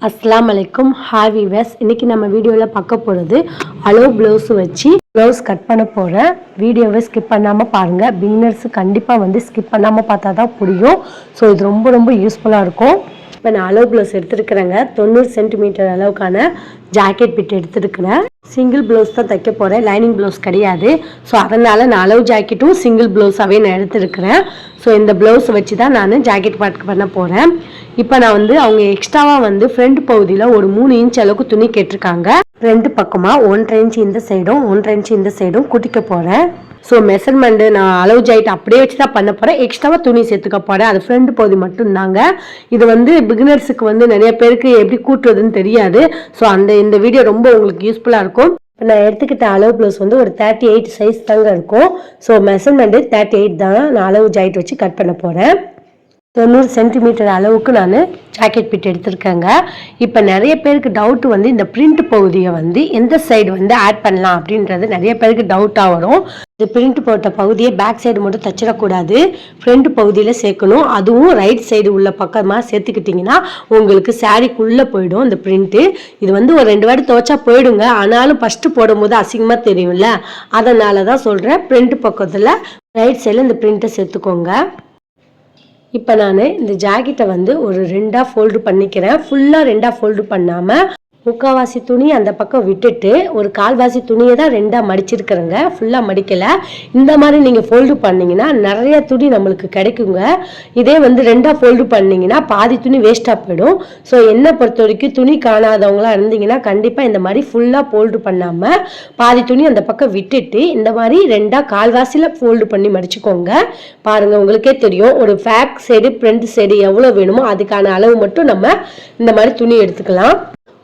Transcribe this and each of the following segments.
அஸ்ஸலாமு அலைக்கும். Hi viewers, இன்றைக்கி நம்ம வீடியோவில் பார்க்க போகிறது அலோ ப்ளவுஸ் வச்சு ப்ளவுஸ் கட் பண்ண போகிறேன். வீடியோவை ஸ்கிப் பண்ணாமல் பாருங்கள். பிகினர்ஸு கண்டிப்பாக ஸ்கிப் பண்ணாமல் பார்த்தா தான் புரியும். ஸோ இது ரொம்ப யூஸ்ஃபுல்லாக இருக்கும். இப்போ நான் அலோ ப்ளவுஸ் எடுத்துருக்குறேங்க. 90 சென்டிமீட்டர் அளவுக்கான ஜாக்கெட் பிட் எடுத்துருக்குறேன். சிங்கிள் ப்ளவுஸ் தான் தைக்க போகிறேன், லைனிங் ப்ளவுஸ் கிடையாது. ஸோ அதனால் நான் அளவு ஜாக்கெட்டும் சிங்கிள் ப்ளவுஸாகவே நான் எடுத்துருக்குறேன். ஸோ இந்த ப்ளவுஸ் வச்சு தான் நான் ஜாக்கெட் பார்ட் பண்ண போகிறேன். இப்போ நான் அவங்க எக்ஸ்ட்ராவாக ஃப்ரண்ட் பகுதியில் ஒரு 3 இன்ச் அளவுக்கு துணி கேட்டிருக்காங்க. ரெண்டு பக்கமாக 1.5 இன்ச் இந்த சைடும் 1.5 இன்ச் இந்த சைடும் குட்டிக்க போகிறேன். ஸோ மெஷர்மெண்ட்டு நான் அளவு ஜாக்கெட் அப்படியே வச்சு தான் பண்ண போகிறேன். எக்ஸ்ட்ராவாக துணி சேர்த்துக்க போகிறேன். அது ஃப்ரண்ட் பகுதி மட்டும்தாங்க. இது பிகினர்ஸுக்கு நிறைய பேருக்கு எப்படி கூட்டுறதுன்னு தெரியாது. ஸோ இந்த வீடியோ ரொம்ப உங்களுக்கு யூஸ்ஃபுல்லாக இருக்கும். இப்போ நான் எடுத்துக்கிட்ட அளவு ப்ளவுஸ் ஒரு 38 சைஸ் தாங்க இருக்கும். ஸோ மெஷர்மெண்ட்டு 38 தான் நான் அளவு ஜாக்கெட் வச்சு கட் பண்ண போகிறேன். 90 சென்டிமீட்டர் அளவுக்கு நான் ஜாக்கெட் பிட் எடுத்திருக்கேங்க. இப்போ நிறைய பேருக்கு டவுட்டு இந்த பிரிண்ட் பகுதியை எந்த சைடு ஆட் பண்ணலாம் அப்படின்றது நிறைய பேருக்கு டவுட்டாக வரும். இந்த பிரிண்ட் போட்ட பகுதியை பேக் சைடு மட்டும் தச்சிடக்கூடாது, ஃப்ரண்ட் பகுதியில் சேர்க்கணும். அதுவும் ரைட் சைடு உள்ள பக்கமாக சேர்த்துக்கிட்டிங்கன்னா உங்களுக்கு சாரீக்குள்ளே போயிடும் இந்த பிரிண்ட்டு. இது ஒரு 2 வாட்டி துவைச்சா போயிடுங்க. ஆனாலும் ஃபஸ்ட்டு போடும்போது அசிங்கமாக தெரியும்ல, அதனால தான் சொல்கிறேன். பிரிண்ட் பக்கத்தில் ரைட் சைடில் இந்த பிரிண்ட்டை சேர்த்துக்கோங்க. இப்போ நான் இந்த ஜாக்கெட்டை ஒரு 2ஆக ஃபோல்டு பண்ணிக்கிறேன். ஃபுல்லாக 2ஆக ஃபோல்டு பண்ணாமல் முக்கால்வாசி துணி அந்த பக்கம் விட்டுட்டு ஒரு கால்வாசி துணியை தான் 2ஆக மடிச்சிருக்கிறேங்க. ஃபுல்லாக மடிக்கலை. இந்த மாதிரி நீங்கள் ஃபோல்டு பண்ணிங்கன்னா நிறைய துணி நம்மளுக்கு கிடைக்குங்க. இதே 2ஆக ஃபோல்டு பண்ணிங்கன்னா பாதி துணி வேஸ்ட்டாக போயிடும். ஸோ என்னை பொறுத்த வரைக்கும் துணி காணாதவங்களாம் இருந்தீங்கன்னா கண்டிப்பாக இந்த மாதிரி ஃபுல்லாக ஃபோல்டு பண்ணாமல் பாதி துணி அந்த பக்கம் விட்டுட்டு இந்த மாதிரி 2ஆக கால்வாசியில் ஃபோல்டு பண்ணி மடிச்சுக்கோங்க. பாருங்கள், உங்களுக்கே தெரியும். ஒரு பேக் சைடு ஃப்ரண்ட் சைடு எவ்வளோ வேணுமோ அதுக்கான அளவு மட்டும் நம்ம இந்த மாதிரி துணி எடுத்துக்கலாம்.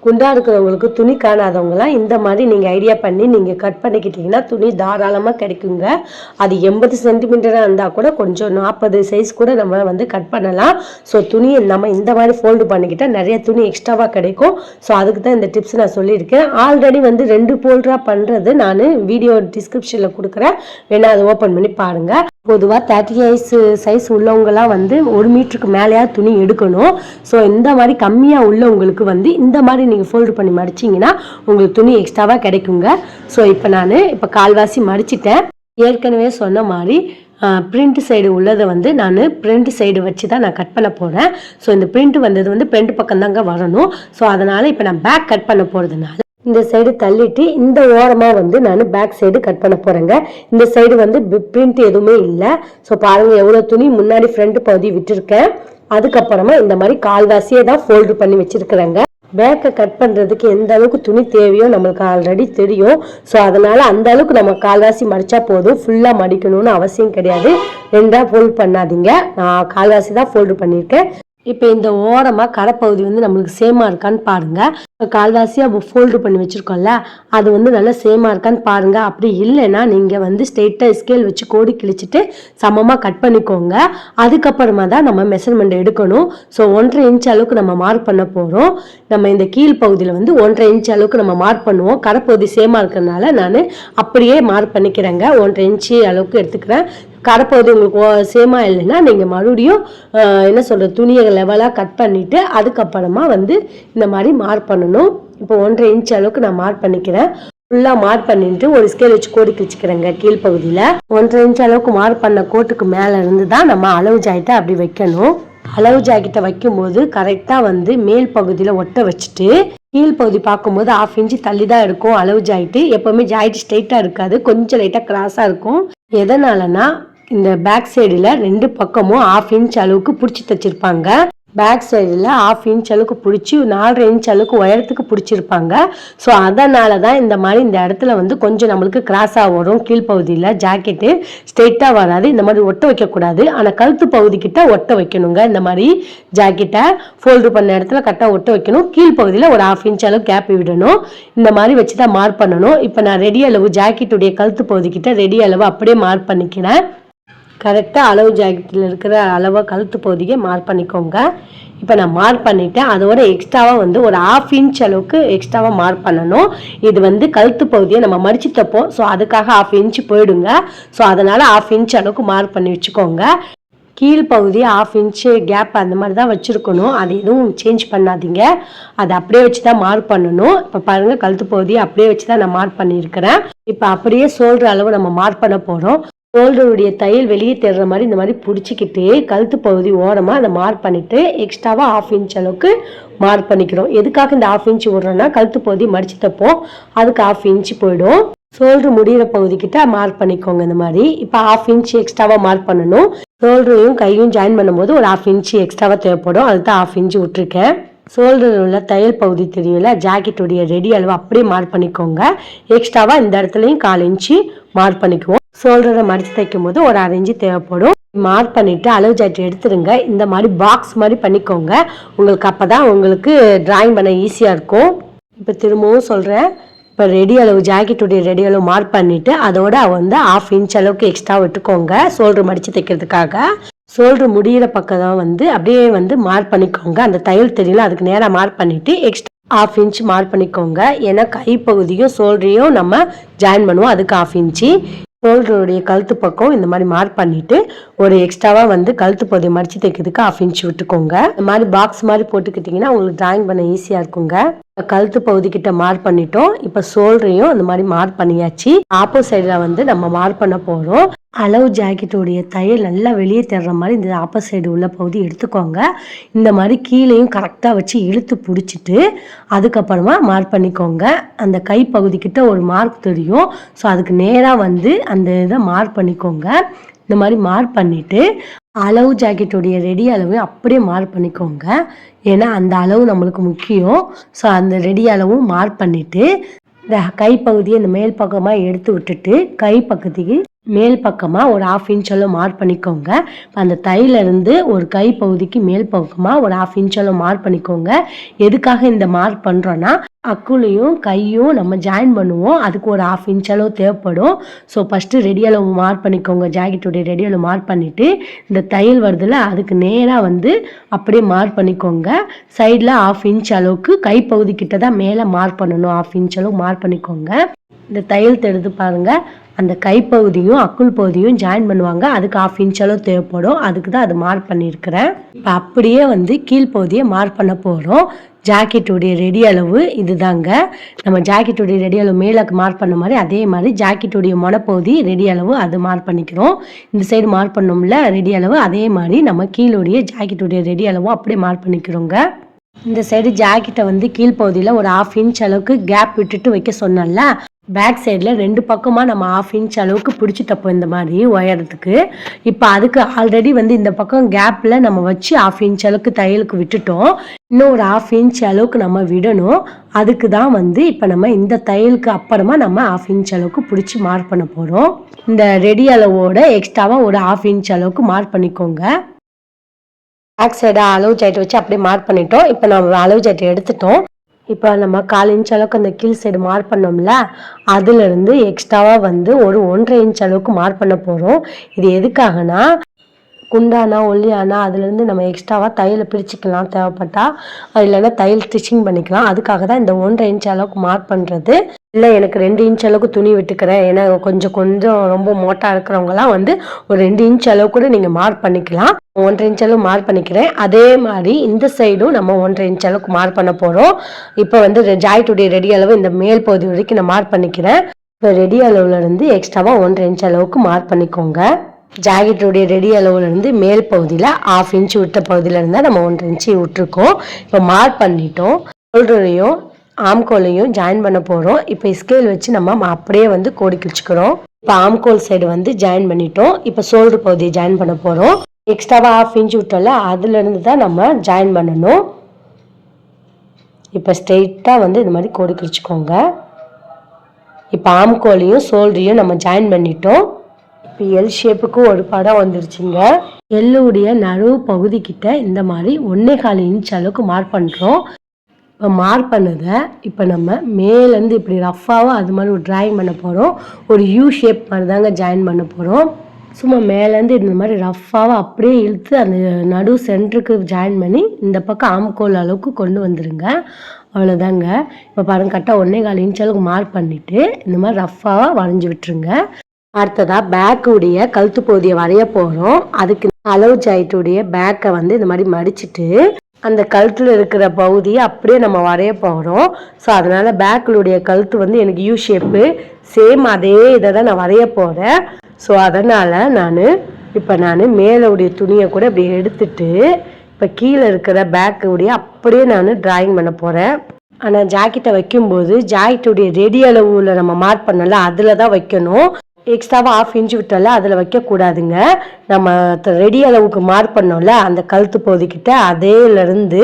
குண்டா இருக்கிறவங்களுக்கு துணி காணாதவங்களாம் இந்த மாதிரி நீங்கள் ஐடியா பண்ணி நீங்கள் கட் பண்ணிக்கிட்டிங்கன்னா துணி தாராளமாக கிடைக்குங்க. அது 80 சென்டிமீட்டராக இருந்தால் கூட கொஞ்சம் 40 சைஸ் கூட நம்ம கட் பண்ணலாம். ஸோ துணியை நம்ம இந்த மாதிரி ஃபோல்டு பண்ணிக்கிட்டால் நிறைய துணி எக்ஸ்ட்ராவாக கிடைக்கும். ஸோ அதுக்கு தான் இந்த டிப்ஸ் நான் சொல்லியிருக்கேன். ஆல்ரெடி 2 ஃபோல்டராக பண்ணுறது நான் வீடியோ டிஸ்கிரிப்ஷனில் கொடுக்குறேன், வேணா அதை ஓப்பன் பண்ணி பாருங்கள். பொதுவாக 38 சைஸ் உள்ளவங்களாம் 1 மீட்டருக்கு மேலேயாவது துணி எடுக்கணும். ஸோ இந்த மாதிரி கம்மியாக உள்ளவங்களுக்கு இந்த மாதிரி நீங்கள் ஃபோல்டு பண்ணி மடிச்சிங்கன்னா உங்களுக்கு துணி எக்ஸ்ட்ராவாக கிடைக்குங்க. ஸோ இப்போ நான் கால்வாசி மடிச்சிட்டேன். ஏற்கனவே சொன்ன மாதிரி பிரிண்ட் சைடு உள்ளதை நான் பிரிண்ட் சைடு வச்சு தான் நான் கட் பண்ண போகிறேன். ஸோ இந்த பிரிண்ட் வந்தது பிரிண்ட் பக்கம் தாங்க வரணும். ஸோ அதனால் இப்போ நான் பேக் கட் பண்ண போகிறதுனால இந்த சைடு தள்ளிட்டு இந்த ஓரமாக நான் பேக் சைடு கட் பண்ண போகிறேங்க. இந்த சைடு பிரிண்ட் எதுவுமே இல்லை. ஸோ பாருங்கள் எவ்வளோ துணி முன்னாடி ஃப்ரண்ட் பகுதி விட்டுருக்கேன். அதுக்கப்புறமா இந்த மாதிரி கால்வாசியை தான் ஃபோல்டு பண்ணி வச்சுருக்குறேங்க. பேக்கை கட் பண்ணுறதுக்கு எந்த அளவுக்கு துணி தேவையோ நம்மளுக்கு ஆல்ரெடி தெரியும். ஸோ அதனால் அந்த அளவுக்கு நம்ம கால்வாசி மடித்தா போதும். ஃபுல்லாக மடிக்கணும்னு அவசியம் கிடையாது. 2ஆக ஃபோல்டு பண்ணாதீங்க. நான் கால்வாசி தான் ஃபோல்டு பண்ணியிருக்கேன். இப்போ இந்த ஓரமாக கரைப்பகுதி நம்மளுக்கு சேமாக இருக்கான்னு பாருங்கள். கால்வாசியாக ஃபோல்டு பண்ணி வச்சுருக்கோம்ல, அது நல்லா சேமாக இருக்கான்னு பாருங்கள். அப்படி இல்லைன்னா நீங்கள் ஸ்ட்ரெயிட்டாக ஸ்கேல் வச்சு கோடி கிழிச்சிட்டு சமமாக கட் பண்ணிக்கோங்க. அதுக்கப்புறமா தான் நம்ம மெஷர்மெண்ட் எடுக்கணும். ஸோ 1.5 இன்ச் அளவுக்கு நம்ம மார்க் பண்ண போகிறோம். நம்ம இந்த கீழ் பகுதியில் 1.5 இன்ச் அளவுக்கு நம்ம மார்க் பண்ணுவோம். கரைப்பகுதி சேமாக இருக்கிறதுனால நான் அப்படியே மார்க் பண்ணிக்கிறேங்க. 1.5 இன்ச்சு அளவுக்கு எடுத்துக்கிறேன். கரைப்பகுதி உங்களுக்கு சேமாக இல்லைன்னா நீங்கள் மறுபடியும் துணியை லெவலாக கட் பண்ணிவிட்டு அதுக்கப்புறமா இந்த மாதிரி மார்க் பண்ணணும். இப்போ 1.5 இன்ச் அளவுக்கு நான் மார்க் பண்ணிக்கிறேன். ஃபுல்லாக மார்க் பண்ணிட்டு ஒரு ஸ்கேல் வச்சு கோடி கிழிச்சிக்கிறேங்க. கீழ்ப்பகுதியில் 1.5 இன்ச் அளவுக்கு மார்க் பண்ண கோட்டுக்கு மேலே இருந்து தான் நம்ம அளவு ஜாக்கெட்டை அப்படி வைக்கணும். அளவு ஜாக்கெட்டை வைக்கும்போது கரெக்டாக மேல் பகுதியில் ஒட்ட வச்சுட்டு கீழ்ப்பகுதி பார்க்கும்போது 1/2 இன்ச்சு தள்ளி தான் இருக்கும். அளவு ஜாக்கெட்டு எப்போவுமே ஜாக்கெட் ஸ்ட்ரெயிட்டாக இருக்காது, கொஞ்சம் லைட்டாக கிராஸாக இருக்கும். எதனாலனா இந்த பேக் சைடில் 2 பக்கமும் 1/2 இன்ச் அளவுக்கு பிடிச்சி தைச்சிருப்பாங்க. பேக் சைடில் 1/2 இன்ச் அளவுக்கு பிடிச்சி 4.5 இன்ச் அளவுக்கு உயரத்துக்கு பிடிச்சிருப்பாங்க. ஸோ அதனால தான் இந்த மாதிரி இந்த இடத்துல கொஞ்சம் நம்மளுக்கு கிராஸாக வரும். கீழ்ப்பகுதியில் ஜாக்கெட்டு ஸ்ட்ரெயிட்டாக வராது. இந்த மாதிரி ஒட்ட வைக்கக்கூடாது. ஆனால் கழுத்து பகுதிக்கிட்ட ஒட்ட வைக்கணுங்க. இந்த மாதிரி ஜாக்கெட்டை ஃபோல்டு பண்ண இடத்துல கரெக்டாக ஒட்ட வைக்கணும். கீழ்ப்பகுதியில் ஒரு 1/2 இன்ச் அளவுக்கு கேப் விடணும். இந்த மாதிரி வச்சு தான் மார்க் பண்ணணும். இப்போ நான் ரெடி அளவு ஜாக்கெட்டுடைய கழுத்து பகுதிக்கிட்ட ரெடி அளவு அப்படியே மார்க் பண்ணிக்கிறேன். கரெக்டாக அளவு ஜாக்கெட்டில் இருக்கிற அளவை கழுத்து பகுதியை மார்க் பண்ணிக்கோங்க. இப்போ நான் மார்க் பண்ணிட்டேன். அதோட எக்ஸ்ட்ராவாக ஒரு 1/2 இன்ச் அளவுக்கு எக்ஸ்ட்ராவாக மார்க் பண்ணணும். இது கழுத்து பகுதியை நம்ம மடிச்சு தைப்போம். ஸோ அதுக்காக 1/2 இன்ச் போயிடுங்க. ஸோ அதனால் 1/2 இன்ச் அளவுக்கு மார்க் பண்ணி வச்சுக்கோங்க. கீழ்ப்பகுதி 1/2 இன்ச்சு கேப் அந்த மாதிரி தான் வச்சுருக்கணும். அது எதுவும் சேஞ்ச் பண்ணாதீங்க. அதை அப்படியே வச்சு தான் மார்க் பண்ணணும். இப்போ பாருங்கள், கழுத்து பகுதியை அப்படியே வச்சு தான் நான் மார்க் பண்ணியிருக்கிறேன். இப்போ அப்படியே ஷோல்டர் அளவு நம்ம மார்க் பண்ண போகிறோம். ஷோல்டருடைய தையல் வெளியே தெரிற மாதிரி இந்த மாதிரி பிடிச்சிக்கிட்டு கழுத்து பகுதி ஓரமாக அதை மார்க் பண்ணிவிட்டு எக்ஸ்ட்ராவாக 1/2 இன்ச் அளவுக்கு மார்க் பண்ணிக்கிறோம். எதுக்காக இந்த 1/2 இன்ச் விடுறோன்னா, கழுத்து பகுதி மடிச்சு தைப்போம், அதுக்கு 1/2 இன்ச் போயிடும். ஷோல்டர் முடிகிற பகுதிக்கிட்ட மார்க் பண்ணிக்கோங்க இந்த மாதிரி. இப்போ 1/2 இன்ச் எக்ஸ்ட்ராவாக மார்க் பண்ணணும். ஷோல்டரையும் கையும் ஜாயின் பண்ணும்போது ஒரு 1/2 இன்ச் எக்ஸ்ட்ராவாக தேவைப்படும். அதுதான் 1/2 இன்ச் விட்டுருக்கேன். ஷோல்டரில் உள்ள தையல் பகுதி தெரியல, ஜாக்கெட்டுடைய ரெடி அளவு அப்படியே மார்க் பண்ணிக்கோங்க. எக்ஸ்ட்ராவாக இந்த இடத்துலையும் 1/4 இன்ச்சு மார்க் பண்ணிக்குவோம். ஷோல்டரை மடித்து தைக்கும் போது ஒரு 1/2 இன்ச்சு தேவைப்படும். மார்க் பண்ணிவிட்டு அளவு சார்ட் எடுத்துருங்க. இந்த மாதிரி பாக்ஸ் மாதிரி பண்ணிக்கோங்க. உங்களுக்கு அப்போ தான் உங்களுக்கு ட்ராயிங் பண்ண ஈஸியாக இருக்கும். இப்போ திரும்பவும் சொல்கிறேன். இப்போ ரெடி அளவு, ஜாக்கெட்டுடைய ரெடி அளவு மார்க் பண்ணிவிட்டு அதோட 1/2 இன்ச் அளவுக்கு எக்ஸ்ட்ரா விட்டுக்கோங்க ஷோல்டர் மடித்து தைக்கிறதுக்காக. ஷோல்டர் முடிகிற பக்கம் தான் அப்படியே மார்க் பண்ணிக்கோங்க. அந்த தையல் தெரியல, அதுக்கு நேராக மார்க் பண்ணிவிட்டு எக்ஸ்ட்ரா 1/2 இன்ச் மார்க் பண்ணிக்கோங்க. ஏன்னா கைப்பகுதியும் ஷோல்டரையும் நம்ம ஜாயின் பண்ணுவோம், அதுக்கு 1/2 இன்ச்சு. ஷோல்டருடைய கழுத்து பக்கம் இந்த மாதிரி மார்க் பண்ணிவிட்டு ஒரு எக்ஸ்ட்ராவாக கழுத்து பகுதியை மடித்து தைக்கிறதுக்கு 1/2 இன்ச் விட்டுக்கோங்க. இந்த மாதிரி பாக்ஸ் மாதிரி போட்டுக்கிட்டிங்கன்னா உங்களுக்கு ட்ராயிங் பண்ண ஈஸியாக இருக்குங்க. கழுத்து பகுதிக்கிட்ட மார்க் பண்ணிட்டோம். இப்போ ஷோல்டரையும் அந்த மாதிரி மார்க் பண்ணியாச்சு. ஆப்போசைடில் நம்ம மார்க் பண்ண போகிறோம். அளவு ஜாக்கெட்டுடைய தையல் நல்லா வெளியே தர்ற மாதிரி இந்த ஆப்போசைடு உள்ள பகுதி எடுத்துக்கோங்க. இந்த மாதிரி கீழேயும் கரெக்டாக வச்சு இழுத்து பிடிச்சிட்டு அதுக்கப்புறமா மார்க் பண்ணிக்கோங்க. அந்த கை பகுதிக்கிட்ட ஒரு மார்க் தெரியும். ஸோ அதுக்கு நேராக அந்த இதை மார்க் பண்ணிக்கோங்க. இந்த மாதிரி மார்க் பண்ணிவிட்டு அளவு ஜாக்கெட்டுடைய ரெடி அளவு அப்படியே மார்க் பண்ணிக்கோங்க. ஏன்னா அந்த அளவு நம்மளுக்கு முக்கியம். ஸோ அந்த ரெடி அளவும் மார்க் பண்ணிவிட்டு இந்த கைப்பகுதியை இந்த மேல் பக்கமாக எடுத்து விட்டுட்டு கை பக்கத்துக்கு மேல் பக்கமாக ஒரு 1/2 இன்ச் அளவு மார்க் பண்ணிக்கோங்க. அந்த தையிலிருந்து ஒரு கை பகுதிக்கு மேல் பக்கமாக ஒரு 1/2 இன்ச் அளவு மார்க் பண்ணிக்கோங்க. எதுக்காக இந்த மார்க் பண்ணுறோன்னா, அக்குலையும் கையும் நம்ம ஜாயின் பண்ணுவோம், அதுக்கு ஒரு 1/2 இன்ச் அளவு தேவைப்படும். ஸோ ஃபஸ்ட்டு ரெடி அளவு மார்க் பண்ணிக்கோங்க. ஜாக்கெட்டுடைய ரெடி அளவு மார்க் பண்ணிவிட்டு இந்த தையல் வருதுல அதுக்கு நேராக அப்படியே மார்க் பண்ணிக்கோங்க. சைடில் 1/2 இன்ச் அளவுக்கு கைப்பகுதி கிட்ட தான் மேலே மார்க் பண்ணணும். 1/2 இன்ச் அளவு மார்க் பண்ணிக்கோங்க. இந்த தையல் தெரிந்து பாருங்கள், அந்த கைப்பகுதியும் அக்குள் பகுதியும் ஜாயின் பண்ணுவாங்க, அதுக்கு 1/2 இன்ச் அளவு தேவைப்படும். அதுக்கு தான் அது மார்க் பண்ணியிருக்கிறேன். இப்போ அப்படியே கீழ்ப்பகுதியை மார்க் பண்ண போகிறோம். ஜாக்கெட்டுடைய ரெடி அளவு இதுதாங்க. நம்ம ஜாக்கெட்டுடைய ரெடி அளவு மேலே மார்க் பண்ண மாதிரி அதே மாதிரி ஜாக்கெட்டுடைய முனைப்பகுதி ரெடி அளவு அது மார்க் பண்ணிக்கிறோம். இந்த சைடு மார்க் பண்ணோம்ல ரெடி அளவு, அதே மாதிரி நம்ம கீழுடைய ஜாக்கெட்டுடைய ரெடி அளவும் அப்படியே மார்க் பண்ணிக்கிறோங்க. இந்த சைடு ஜாக்கெட்டை கீழ்ப்பகுதியில் ஒரு 1/2 இன்ச் அளவுக்கு கேப் விட்டுட்டு வைக்க சொன்னோம்ல, பேக் சைடில் 2 பக்கமாக நம்ம 1/2 இன்ச் அளவுக்கு பிடிச்சி தப்போம் இந்த மாதிரி உயரத்துக்கு. இப்போ அதுக்கு ஆல்ரெடி இந்த பக்கம் கேப்பில் நம்ம வச்சு 1/2 இன்ச் அளவுக்கு தையலுக்கு விட்டுட்டோம். இன்னும் ஒரு 1/2 இன்ச் அளவுக்கு நம்ம விடணும். அதுக்கு தான் இப்போ நம்ம இந்த தையலுக்கு அப்புறமா நம்ம 1/2 இன்ச் அளவுக்கு பிடிச்சி மார்க் பண்ண போகிறோம். இந்த ரெடி அளவோட எக்ஸ்ட்ராவாக ஒரு 1/2 இன்ச் அளவுக்கு மார்க் பண்ணிக்கோங்க. பேக் சைடை அளவு சாட்டை வச்சு அப்படியே மார்க் பண்ணிட்டோம். இப்போ நம்ம அளவு சாட்டை எடுத்துட்டோம். இப்போ நம்ம 1/4 இன்ச் அளவுக்கு அந்த கீழ் சைடு மார்க் பண்ணோம்ல, அதுலேருந்து எக்ஸ்ட்ராவாக ஒரு 1.5 இன்ச் அளவுக்கு மார்க் பண்ண போகிறோம். இது எதுக்காகனா, குண்டானா ஒல்லியானா அதுலேருந்து நம்ம எக்ஸ்ட்ராவாக தையலை பிரிச்சுக்கலாம் தேவைப்பட்டா, அது இல்லைன்னா தையல் ஸ்டிச்சிங் பண்ணிக்கலாம். அதுக்காக தான் இந்த 1.5 இன்ச் அளவுக்கு மார்க் பண்ணுறது. இல்லை எனக்கு 2 இன்ச் அளவுக்கு துணி விட்டுக்கிறேன், ஏன்னா கொஞ்சம் ரொம்ப மோட்டாக இருக்கிறவங்களாம் ஒரு 2 இன்ச் அளவு கூட நீங்கள் மார்க் பண்ணிக்கலாம். 1.5 இன்ச் அளவு மார்க் பண்ணிக்கிறேன். அதே மாதிரி இந்த சைடும் நம்ம 1.5 இன்ச் அளவுக்கு மார்க் பண்ண போகிறோம். இப்போ ஜாக்கெட்டுடைய ரெடி அளவு இந்த மேல் பகுதி வரைக்கும் நான் மார்க் பண்ணிக்கிறேன். இப்போ ரெடி அளவுலேருந்து எக்ஸ்ட்ராவாக 1.5 இன்ச் அளவுக்கு மார்க் பண்ணிக்கோங்க. ஜாக்கெட்டுடைய ரெடி அளவுலேருந்து மேல் பகுதியில் 1/2 இன்ச் விட்ட பகுதியிலேருந்து நம்ம 1.5 இன்ச்சு விட்டுருக்கோம். இப்போ மார்க் பண்ணிட்டோம். ஷோல்டரையும் ஆம்கோலையும் ஜாயின் பண்ண போகிறோம். இப்போ ஸ்கேல் வச்சு நம்ம அப்படியே கோடி கிழிச்சுக்கிறோம். இப்போ ஆம்கோல் சைடு ஜாயின் பண்ணிட்டோம். இப்போ ஷோல்டர் பகுதியை ஜாயின் பண்ண போகிறோம். எக்ஸ்ட்ராவாக 1/2 இன்ச் விட்டோம்ல, அதுலேருந்து தான் நம்ம ஜாயின் பண்ணணும். இப்போ ஸ்ட்ரெயிட்டாக இது மாதிரி கோடி கிழிச்சுக்கோங்க. இப்போ ஆம்கோலையும் ஷோல்டரையும் நம்ம ஜாயின் பண்ணிட்டோம். இப்போ எல் ஷேப்புக்கு ஒரு படம் வந்துருச்சுங்க. எல்லுடைய நடுவு பகுதிக்கிட்ட இந்த மாதிரி 1.25 இன்ச் அளவுக்கு மார்க் பண்ணுறோம். இப்போ மார்க் பண்ணதை இப்போ நம்ம மேலேருந்து இப்படி ரஃப்பாக அது மாதிரி ஒரு ட்ராயிங் பண்ண போகிறோம். ஒரு யூ ஷேப் மாதிரி தாங்க ஜாயின் பண்ண போகிறோம். சும்மா மேலேருந்து இந்த மாதிரி ரஃப்பாக அப்படியே இழுத்து அந்த நடு சென்டருக்கு ஜாயின் பண்ணி இந்த பக்கம் ஆம்கோல் அளவுக்கு கொண்டு வந்துடுங்க. அவ்வளோதாங்க. இப்போ பாருங்க, கரெக்டாக 1.25 இன்ச் அளவுக்கு மார்க் பண்ணிவிட்டு இந்த மாதிரி ரஃப்பாக வரைஞ்சி விட்டுருங்க. அடுத்ததா பேக்குடைய கழுத்து பகுதியை வரைய போகிறோம். அதுக்கு அளவு ஜாயிட்டுடைய பேக்கை வந்து இந்த மாதிரி மடிச்சுட்டு அந்த கழுத்தில் இருக்கிற பகுதியை அப்படியே நம்ம வரைய போகிறோம். ஸோ அதனால் பேக்கிலுடைய கழுத்து வந்து எனக்கு யூ ஷேப்பு சேம் அதே இதை தான் நான் வரைய போகிறேன். ஸோ அதனால் நான் மேலுடைய துணியை கூட இப்படி எடுத்துட்டு இப்போ கீழே இருக்கிற பேக்குடைய அப்படியே நான் டிராயிங் பண்ண போகிறேன். ஆனால் ஜாக்கெட்டை வைக்கும்போது ஜாக்கெட்டுடைய ரெடி அளவில் நம்ம மார்க் பண்ணல அதில் தான் வைக்கணும். எக்ஸ்ட்ராவாக 1/2 இன்ச் விட்டால அதில் வைக்கக்கூடாதுங்க. நம்ம ரெடி அளவுக்கு மார்க் பண்ணோம்ல அந்த கழுத்து பகுதிக்கிட்ட அதேலேருந்து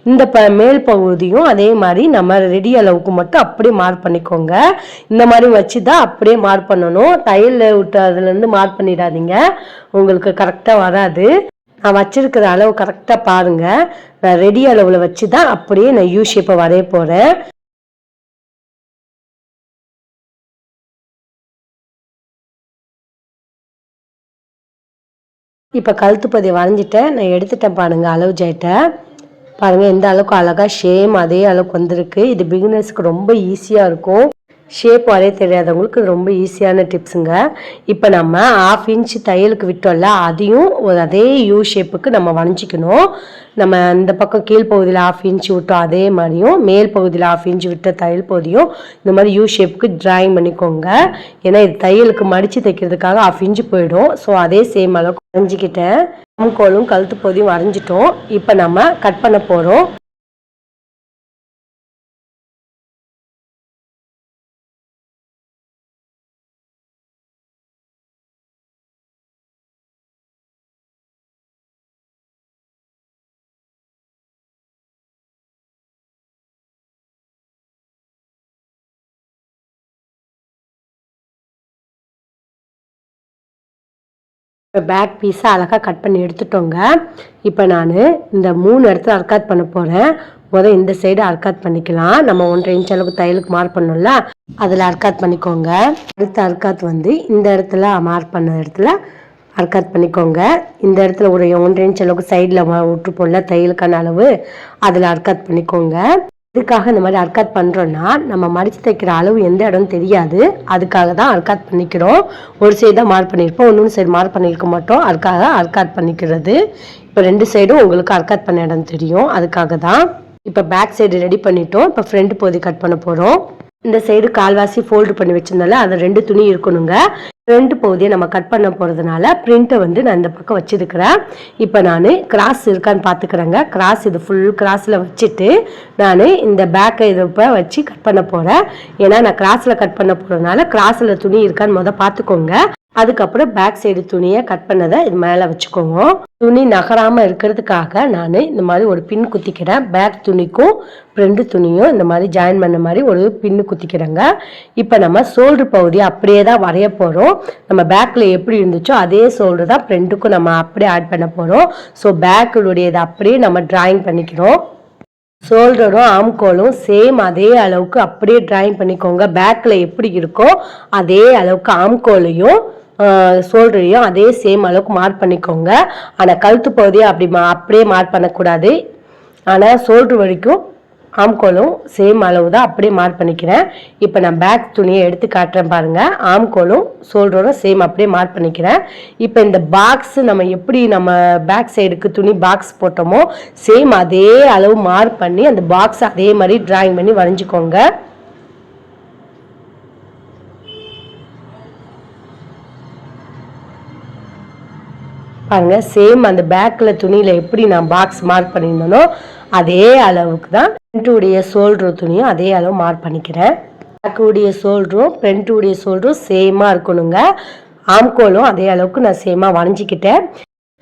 இந்த மேல் பகுதியும் அதே மாதிரி நம்ம ரெடி அளவுக்கு மட்டும் அப்படியே மார்க் பண்ணிக்கோங்க. இந்த மாதிரி வச்சு தான் அப்படியே மார்க் பண்ணணும். தையலில் விட்டு அதுலேருந்து மார்க் பண்ணிடாதீங்க, உங்களுக்கு கரெக்டாக வராது. நான் வச்சிருக்கிற அளவு கரெக்டாக பாருங்கள். நான் ரெடி அளவில் வச்சு தான் அப்படியே நான் யூ ஷேப்பை வரைய போகிறேன். இப்போ கழுத்து பகுதியை வரைஞ்சிட்டேன், நான் எடுத்துட்டேன் பாருங்கள். அளவு ஜாயிட்டை பாருங்கள் எந்த அளவுக்கு அழகாக ஷேம் அதே அளவுக்கு வந்திருக்கு. இது பிகினர்ஸ்க்கு ரொம்ப ஈஸியாக இருக்கும். ஷேப் வரைய தெரியாதவங்களுக்கு ரொம்ப ஈஸியான டிப்ஸுங்க. இப்போ நம்ம 1/2 இன்ச் தையலுக்கு விட்டோம்ல அதையும் அதே யூ ஷேப்புக்கு நம்ம வரைஞ்சிக்கணும். நம்ம இந்த பக்கம் கீழ்ப்பகுதியில் 1/2 இன்ச் விட்டோம் அதே மாதிரியும் மேல் பகுதியில் 1/2 இன்ச் விட்ட தையல் பகுதியும் இந்த மாதிரி யூ ஷேப்புக்கு டிராயிங் பண்ணிக்கோங்க. ஏன்னா இது தையலுக்கு மடித்து தைக்கிறதுக்காக 1/2 இன்ச் போயிடும். ஸோ அதே சேம் அளவுக்கு வரைஞ்சிக்கிட்டேன். கோலும் கழுத்து பகுதியும் வரைஞ்சிட்டோம். இப்போ நம்ம கட் பண்ண போகிறோம். இப்போ பேக் பீஸை அழகாக கட் பண்ணி எடுத்துட்டோங்க. இப்போ நான் இந்த 3 இடத்துல அர்க்காத் பண்ண போகிறேன். இந்த சைடு அர்க்காத் பண்ணிக்கலாம். நம்ம 1.5 இன்ச் அளவுக்கு தையலுக்கு மார்க் பண்ணோம்ல அதில் அர்க்காத் பண்ணிக்கோங்க. அடுத்த அர்க்காத் வந்து இந்த இடத்துல மார்க் பண்ண இடத்துல அர்க்காத் பண்ணிக்கோங்க. இந்த இடத்துல ஒரு 1.5 இன்ச் அளவுக்கு சைடில் விட்டுருப்போம்ல தையலுக்கான அளவு அதில் அர்க்காத் பண்ணிக்கோங்க. இதுக்காக இந்த மாதிரி அர்க்காத் பண்ணுறோன்னா நம்ம மடித்து தைக்கிற அளவு எந்த இடம்னு தெரியாது. அதுக்காக தான் அர்க்காத் பண்ணிக்கிறோம். ஒரு சைடு தான் மார்க் பண்ணியிருப்போம், இன்னொரு சைடு மார்க் பண்ணியிருக்க மாட்டோம். அதுக்காக அர்க்காத் பண்ணிக்கிறது. இப்போ 2 சைடும் உங்களுக்கு அர்க்காத் பண்ண இடம் தெரியும், அதுக்காக தான். இப்போ பேக் சைடு ரெடி பண்ணிட்டோம். இப்போ ஃப்ரண்ட் பகுதி கட் பண்ண போகிறோம். இந்த சைடு கால்வாசி ஃபோல்டு பண்ணி வச்சிருந்தால அது 2 துணி இருக்கணுங்க. ஃப்ரண்ட் பகுதியை நம்ம கட் பண்ண போகிறதுனால பிரிண்ட்டை வந்து நான் இந்த பக்கம் வச்சுருக்கிறேன். இப்போ நான் கிராஸ் இருக்கான்னு பார்த்துக்கிறேங்க. கிராஸ் இது ஃபுல் கிராஸில் வச்சுட்டு நான் இந்த பேக்கை இதை இப்போ வச்சு கட் பண்ண போகிறேன். ஏன்னா நான் கிராஸில் கட் பண்ண போகிறதுனால கிராஸில் துணி இருக்கான்னு பார்த்துக்கோங்க. அதுக்கப்புறம் பேக் சைடு துணியை கட் பண்ணதை இது மேலே வச்சுக்கோங்க. துணி நகராமல் இருக்கிறதுக்காக நான் இந்த மாதிரி ஒரு பின் குத்திக்கிறேன். பேக் துணிக்கும் ஃப்ரண்ட் துணியும் இந்த மாதிரி ஜாயின் பண்ண மாதிரி ஒரு பின்னு குத்திக்கிறேங்க. இப்போ நம்ம ஷோல்டர் பகுதி அப்படியே தான் வரைய போகிறோம். நம்ம பேக்கில் எப்படி இருந்துச்சோ அதே ஷோல்டர் தான் ஃப்ரண்ட்டுக்கும் நம்ம அப்படியே ஆட் பண்ண போகிறோம். ஸோ பேக்குடைய இதை அப்படியே நம்ம டிராயிங் பண்ணிக்கிறோம். ஷோல்டரும் ஆம்கோலும் சேம் அதே அளவுக்கு அப்படியே டிராயிங் பண்ணிக்கோங்க. பேக்கில் எப்படி இருக்கோ அதே அளவுக்கு ஆம்கோலையும் ஷோல்டரையும் அதே சேம் அளவுக்கு மார்க் பண்ணிக்கோங்க. ஆனால் கழுத்து பகுதியை அப்படியே மார்க் பண்ணக்கூடாது. ஆனால் ஷோல்டர் வரைக்கும் ஆம்கோலும் சேம் அளவு தான் அப்படியே மார்க் பண்ணிக்கிறேன். இப்போ நான் பேக் துணியை எடுத்து காட்டுறேன் பாருங்கள். ஆம்கோலும் ஷோல்டரும் சேம் அப்படியே மார்க் பண்ணிக்கிறேன். இப்போ இந்த பாக்ஸ் நம்ம எப்படி நம்ம பேக் சைடுக்கு துணி பாக்ஸ் போட்டோமோ சேம் அதே அளவு மார்க் பண்ணி அந்த பாக்ஸ் அதே மாதிரி டிராயிங் பண்ணி வரைஞ்சிக்கோங்க. பாருங்க சேம் அந்த பேக்கில் துணியில் எப்படி நான் பாக்ஸ் மார்க் பண்ணியிருந்தேனோ அதே அளவுக்கு தான் ஃப்ரண்ட்டுடைய ஷோல்டர் துணியும் அதே அளவு மார்க் பண்ணிக்கிறேன். பேக்குடைய ஷோல்டரும் ஃப்ரண்ட்டுடைய ஷோல்டரும் சேமாக இருக்கணுங்க. ஆம்கோலும் அதே அளவுக்கு நான் சேமாக வரைஞ்சிக்கிட்டேன்.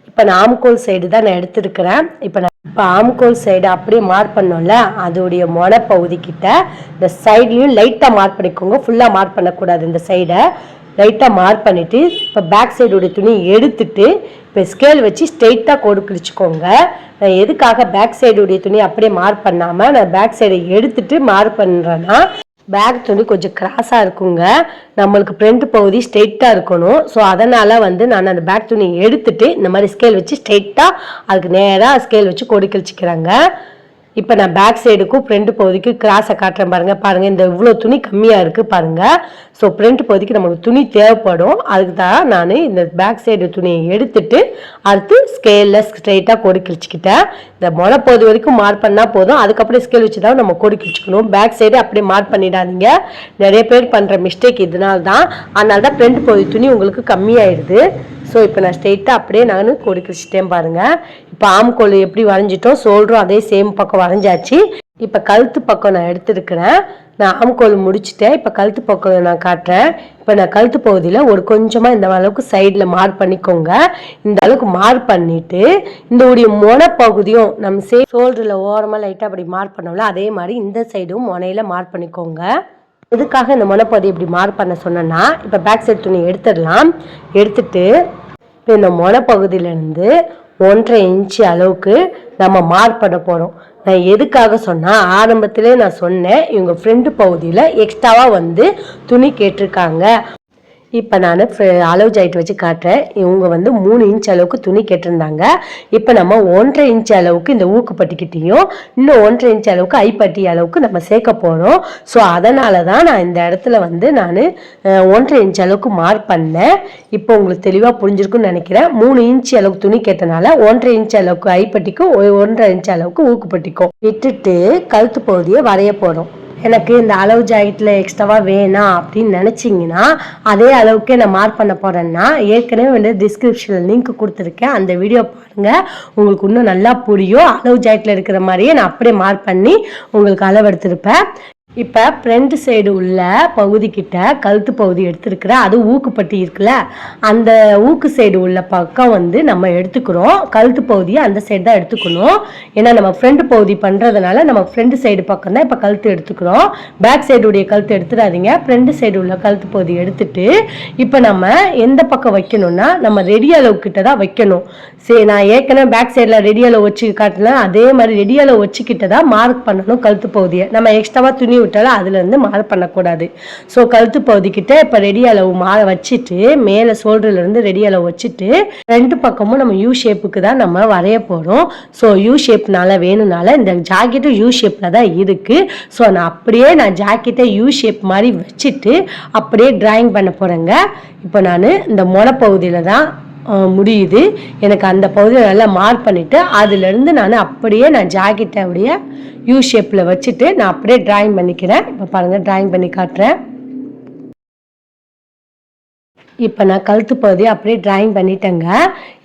இப்போ நான் ஆம்கோல் சைடு தான் நான் எடுத்துருக்கிறேன். இப்போ ஆம்கோல் சைடு அப்படியே மார்க் பண்ணோம்ல அதோடைய மொனப்பகுதிக்கிட்ட இந்த சைட்லையும் லைட்டாக மார்க் பண்ணிக்கோங்க. ஃபுல்லாக மார்க் பண்ணக்கூடாது. இந்த சைடை லைட்டாக மார்க் பண்ணிவிட்டு இப்போ பேக் சைடுடைய துணி எடுத்துட்டு இப்போ ஸ்கேல் வச்சு ஸ்ட்ரெயிட்டாக கோடு கிழிச்சிக்கோங்க. நான் எதுக்காக பேக் சைடுடைய துணி அப்படியே மார்க் பண்ணாமல் நான் பேக் சைடை எடுத்துட்டு மார்க் பண்ணுறேன்னா பேக் துணி கொஞ்சம் கிராஸாக இருக்குங்க. நம்மளுக்கு ஃப்ரண்ட் பகுதி ஸ்ட்ரெயிட்டாக இருக்கணும். ஸோ அதனால் நான் அந்த பேக் துணி எடுத்துட்டு இந்த மாதிரி ஸ்கேல் வச்சு ஸ்ட்ரெயிட்டாக அதுக்கு நேராக ஸ்கேல் வச்சு கோடு கிழிச்சிக்கிறேங்க. இப்போ நான் பேக் சைடுக்கும் ஃப்ரண்ட் பகுதிக்கு கிராஸை காட்டுறேன் பாருங்கள் இந்த இவ்வளோ துணி கம்மியாக இருக்குது பாருங்கள். ஸோ ஃப்ரண்ட் பகுதிக்கு நமக்கு துணி தேவைப்படும். அதுக்கு தான் நான் இந்த பேக் சைடு துணியை எடுத்துட்டு அடுத்து ஸ்கேலில் ஸ்ட்ரைட்டாக கொடி கிழிச்சிக்கிட்டேன். இந்த முனைப்பகுதி வரைக்கும் மார்க் பண்ணால் போதும். அதுக்கப்புறம் ஸ்கேல் வச்சு தான் நம்ம கொடி கிழிச்சிக்கணும். பேக் சைடு அப்படியே மார்க் பண்ணிடாதீங்க. நிறைய பேர் பண்ணுற மிஸ்டேக் இதனால தான். ஃப்ரண்ட் பகுதி துணி உங்களுக்கு கம்மியாயிடுது. ஸோ இப்போ நான் ஸ்ட்ரெயிட்டாக அப்படியே நான் கொடி கிழிச்சிட்டேன் பாருங்கள். இப்போ ஆம்கோல் எப்படி வரைஞ்சிட்டோம், ஷோல்டரும் அதே சேம் பக்கம் வரைஞ்சாச்சு. இப்போ கழுத்து பக்கம் நான் எடுத்துருக்கிறேன். நான் ஆம்கோல் முடிச்சுட்டேன். இப்போ கழுத்து பக்கம் நான் காட்டுறேன். இப்போ நான் கழுத்து பகுதியில் ஒரு கொஞ்சமாக இந்த அளவுக்கு சைடில் மார்க் பண்ணிக்கோங்க. இந்த அளவுக்கு மார்க் பண்ணிவிட்டு இந்த உடைய முனைப்பகுதியும் நம்ம ஷோல்டரில் ஓரமாக லைட்டாக அப்படி மார்க் பண்ணோம்ல, அதே மாதிரி இந்த சைடும் முனையில் மார்க் பண்ணிக்கோங்க. எதுக்காக இந்த முனைப்பகுதி இப்படி மார்க் பண்ண சொன்னேன்னா, இப்போ பேக் சைடு துணி எடுத்துடலாம். எடுத்துட்டு இப்போ இந்த முனைப்பகுதியிலேருந்து 1.5 இன்ச்சு அளவுக்கு நம்ம மார்க் பண்ண போகிறோம். நான் எதுக்காக சொன்னால், ஆரம்பத்திலே நான் சொன்னேன், இவங்க ஃப்ரண்ட் பகுதியில் எக்ஸ்ட்ராவாக துணி கேட்டிருக்காங்க. இப்போ நான் அளவு ஜாயிண்ட் வச்சு காட்டுறேன். இவங்க 3 இன்ச் அளவுக்கு துணி கேட்டிருந்தாங்க. இப்போ நம்ம 1.5 இன்ச் அளவுக்கு இந்த ஊக்குப்பட்டிக்கிட்டையும் இன்னும் 1.5 இன்ச் அளவுக்கு ஐப்பட்டி அளவுக்கு நம்ம சேர்க்க போகிறோம். ஸோ அதனால தான் நான் இந்த இடத்துல நான் 1.5 இன்ச் அளவுக்கு மார்க் பண்ணேன். இப்போ உங்களுக்கு தெளிவாக புரிஞ்சிருக்குன்னு நினைக்கிறேன். 3 இன்ச் அளவுக்கு துணி கேட்டனால 1.5 இன்ச் அளவுக்கு ஐப்பட்டிக்கும் 1.5 இன்ச் அளவுக்கு ஊக்குப்பட்டிக்கும் விட்டுட்டு கழுத்து பகுதியை வரைய போகிறோம். எனக்கு இந்த அளவு ஜாக்கெட்டில் எக்ஸ்ட்ராவாக வேணாம் அப்படின்னு நினச்சிங்கன்னா அதே அளவுக்கே நான் மார்க் பண்ண போகிறேன்னா, ஏற்கனவே டிஸ்கிரிப்ஷனில் லிங்க் கொடுத்துருக்கேன். அந்த வீடியோ பாருங்கள், உங்களுக்கு இன்னும் நல்லா புரியும். அளவு ஜாக்கெட்டில் இருக்கிற மாதிரியே நான் அப்படியே மார்க் பண்ணி உங்களுக்கு அளவு எடுத்திருப்பேன். இப்போ ஃப்ரண்ட் சைடு உள்ள பகுதிக்கிட்ட கழுத்து பகுதி எடுத்துருக்குற அது ஊக்குப்பட்டி இருக்குல்ல, அந்த ஊக்கு சைடு உள்ள பக்கம் நம்ம எடுத்துக்கிறோம். கழுத்து பகுதியை அந்த சைடு தான் எடுத்துக்கணும். ஏன்னா நம்ம ஃப்ரண்ட் பகுதி பண்ணுறதுனால நம்ம ஃப்ரண்ட் சைடு பக்கம் தான் இப்போ கழுத்து எடுத்துக்கிறோம். பேக் சைடுடைய கழுத்து எடுத்துடாதீங்க. ஃப்ரண்ட் சைடு உள்ள கழுத்து பகுதி எடுத்துட்டு இப்போ நம்ம எந்த பக்கம் வைக்கணும்னா, நம்ம ரெடி அளவுக்கிட்ட தான் வைக்கணும். சரி, நான் ஏற்கனவே பேக் சைடில் ரெடி அளவு வச்சு காட்டினேன். அதே மாதிரி ரெடி அளவு வச்சுக்கிட்ட தான் மார்க் பண்ணணும் கழுத்து பகுதியை. நம்ம எக்ஸ்ட்ராவாக துணி விட்டாலும் அதுலேருந்து மார்க் பண்ணக்கூடாது. ஸோ கழுத்து பகுதிக்கிட்ட இப்போ ரெடி அளவு வச்சுட்டு மேலே ஷோல்டர்லேருந்து ரெடி அளவு வச்சுட்டு 2 பக்கமும் நம்ம யூ ஷேப்புக்கு தான் நம்ம வரைய போகிறோம். ஸோ யூ ஷேப்னால வேணும்னால இந்த ஜாக்கெட்டும் யூ ஷேப்பில் தான் இருக்குது. ஸோ நான் ஜாக்கெட்டை யூ ஷேப் மாதிரி வச்சுட்டு அப்படியே டிராயிங் பண்ண போகிறேங்க. இப்போ நான் இந்த முனைப்பகுதியில் தான் முடியுது. எனக்கு அந்த பகுதியை நல்லா மார்க் பண்ணிவிட்டு அதுலேருந்து நான் அப்படியே ஜாக்கெட்டை யூ ஷேப்பில் வச்சுட்டு நான் அப்படியே டிராயிங் பண்ணிக்கிறேன். இப்போ பாருங்கள், டிராயிங் பண்ணி காட்டுறேன். இப்போ நான் கழுத்து பகுதியை அப்படியே டிராயிங் பண்ணிட்டேங்க.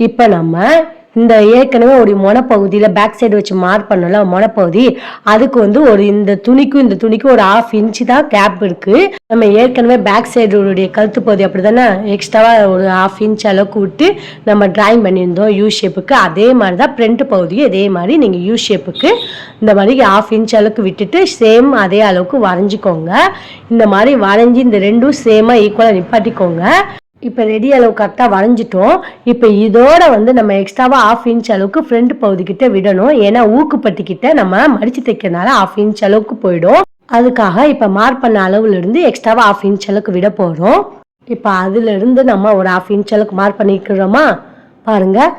இப்போ நம்ம இந்த ஏற்கனவே ஒரு முனைப்பகுதியில் பேக் சைடு வச்சு மார்க் பண்ணல முனைப்பகுதி, அதுக்கு ஒரு இந்த துணிக்கும் ஒரு 1/2 இன்ச்சு தான் கேப் இருக்குது. நம்ம ஏற்கனவே பேக் சைடுடைய கழுத்து பகுதி அப்படி தானே எக்ஸ்ட்ராவாக ஒரு 1/2 இன்ச் அளவுக்கு விட்டு நம்ம டிராயிங் பண்ணியிருந்தோம் யூ ஷேப்புக்கு. அதே மாதிரி தான் ஃப்ரண்ட் பகுதியும் இதே மாதிரி நீங்கள் யூ ஷேப்புக்கு இந்த மாதிரி 1/2 இன்ச் அளவுக்கு விட்டுட்டு சேம் அதே அளவுக்கு வரைஞ்சிக்கோங்க. இந்த மாதிரி வரைஞ்சி இந்த ரெண்டும் சேமாக ஈக்குவலாக நிப்பாட்டிக்கோங்க. இப்போ ரெடி அளவு கரெக்டாக வரைஞ்சிட்டோம். இப்போ இதோட நம்ம எக்ஸ்ட்ராவாக 1/2 இன்ச் அளவுக்கு ஃப்ரண்ட் பகுதிக்கிட்ட விடணும். ஏன்னா ஊக்குப்பட்டிக்கிட்ட நம்ம மடித்து தைக்கிறதுனால 1/2 இன்ச் அளவுக்கு போயிடும். அதுக்காக இப்போ மார்க் பண்ண அளவுலேருந்து எக்ஸ்ட்ராவாக 1/2 இன்ச் அளவுக்கு விட போகிறோம். இப்போ அதுலேருந்து நம்ம ஒரு 1/2 இன்ச் அளவுக்கு மார்க் பண்ணிக்கிறோமா பாருங்கள்.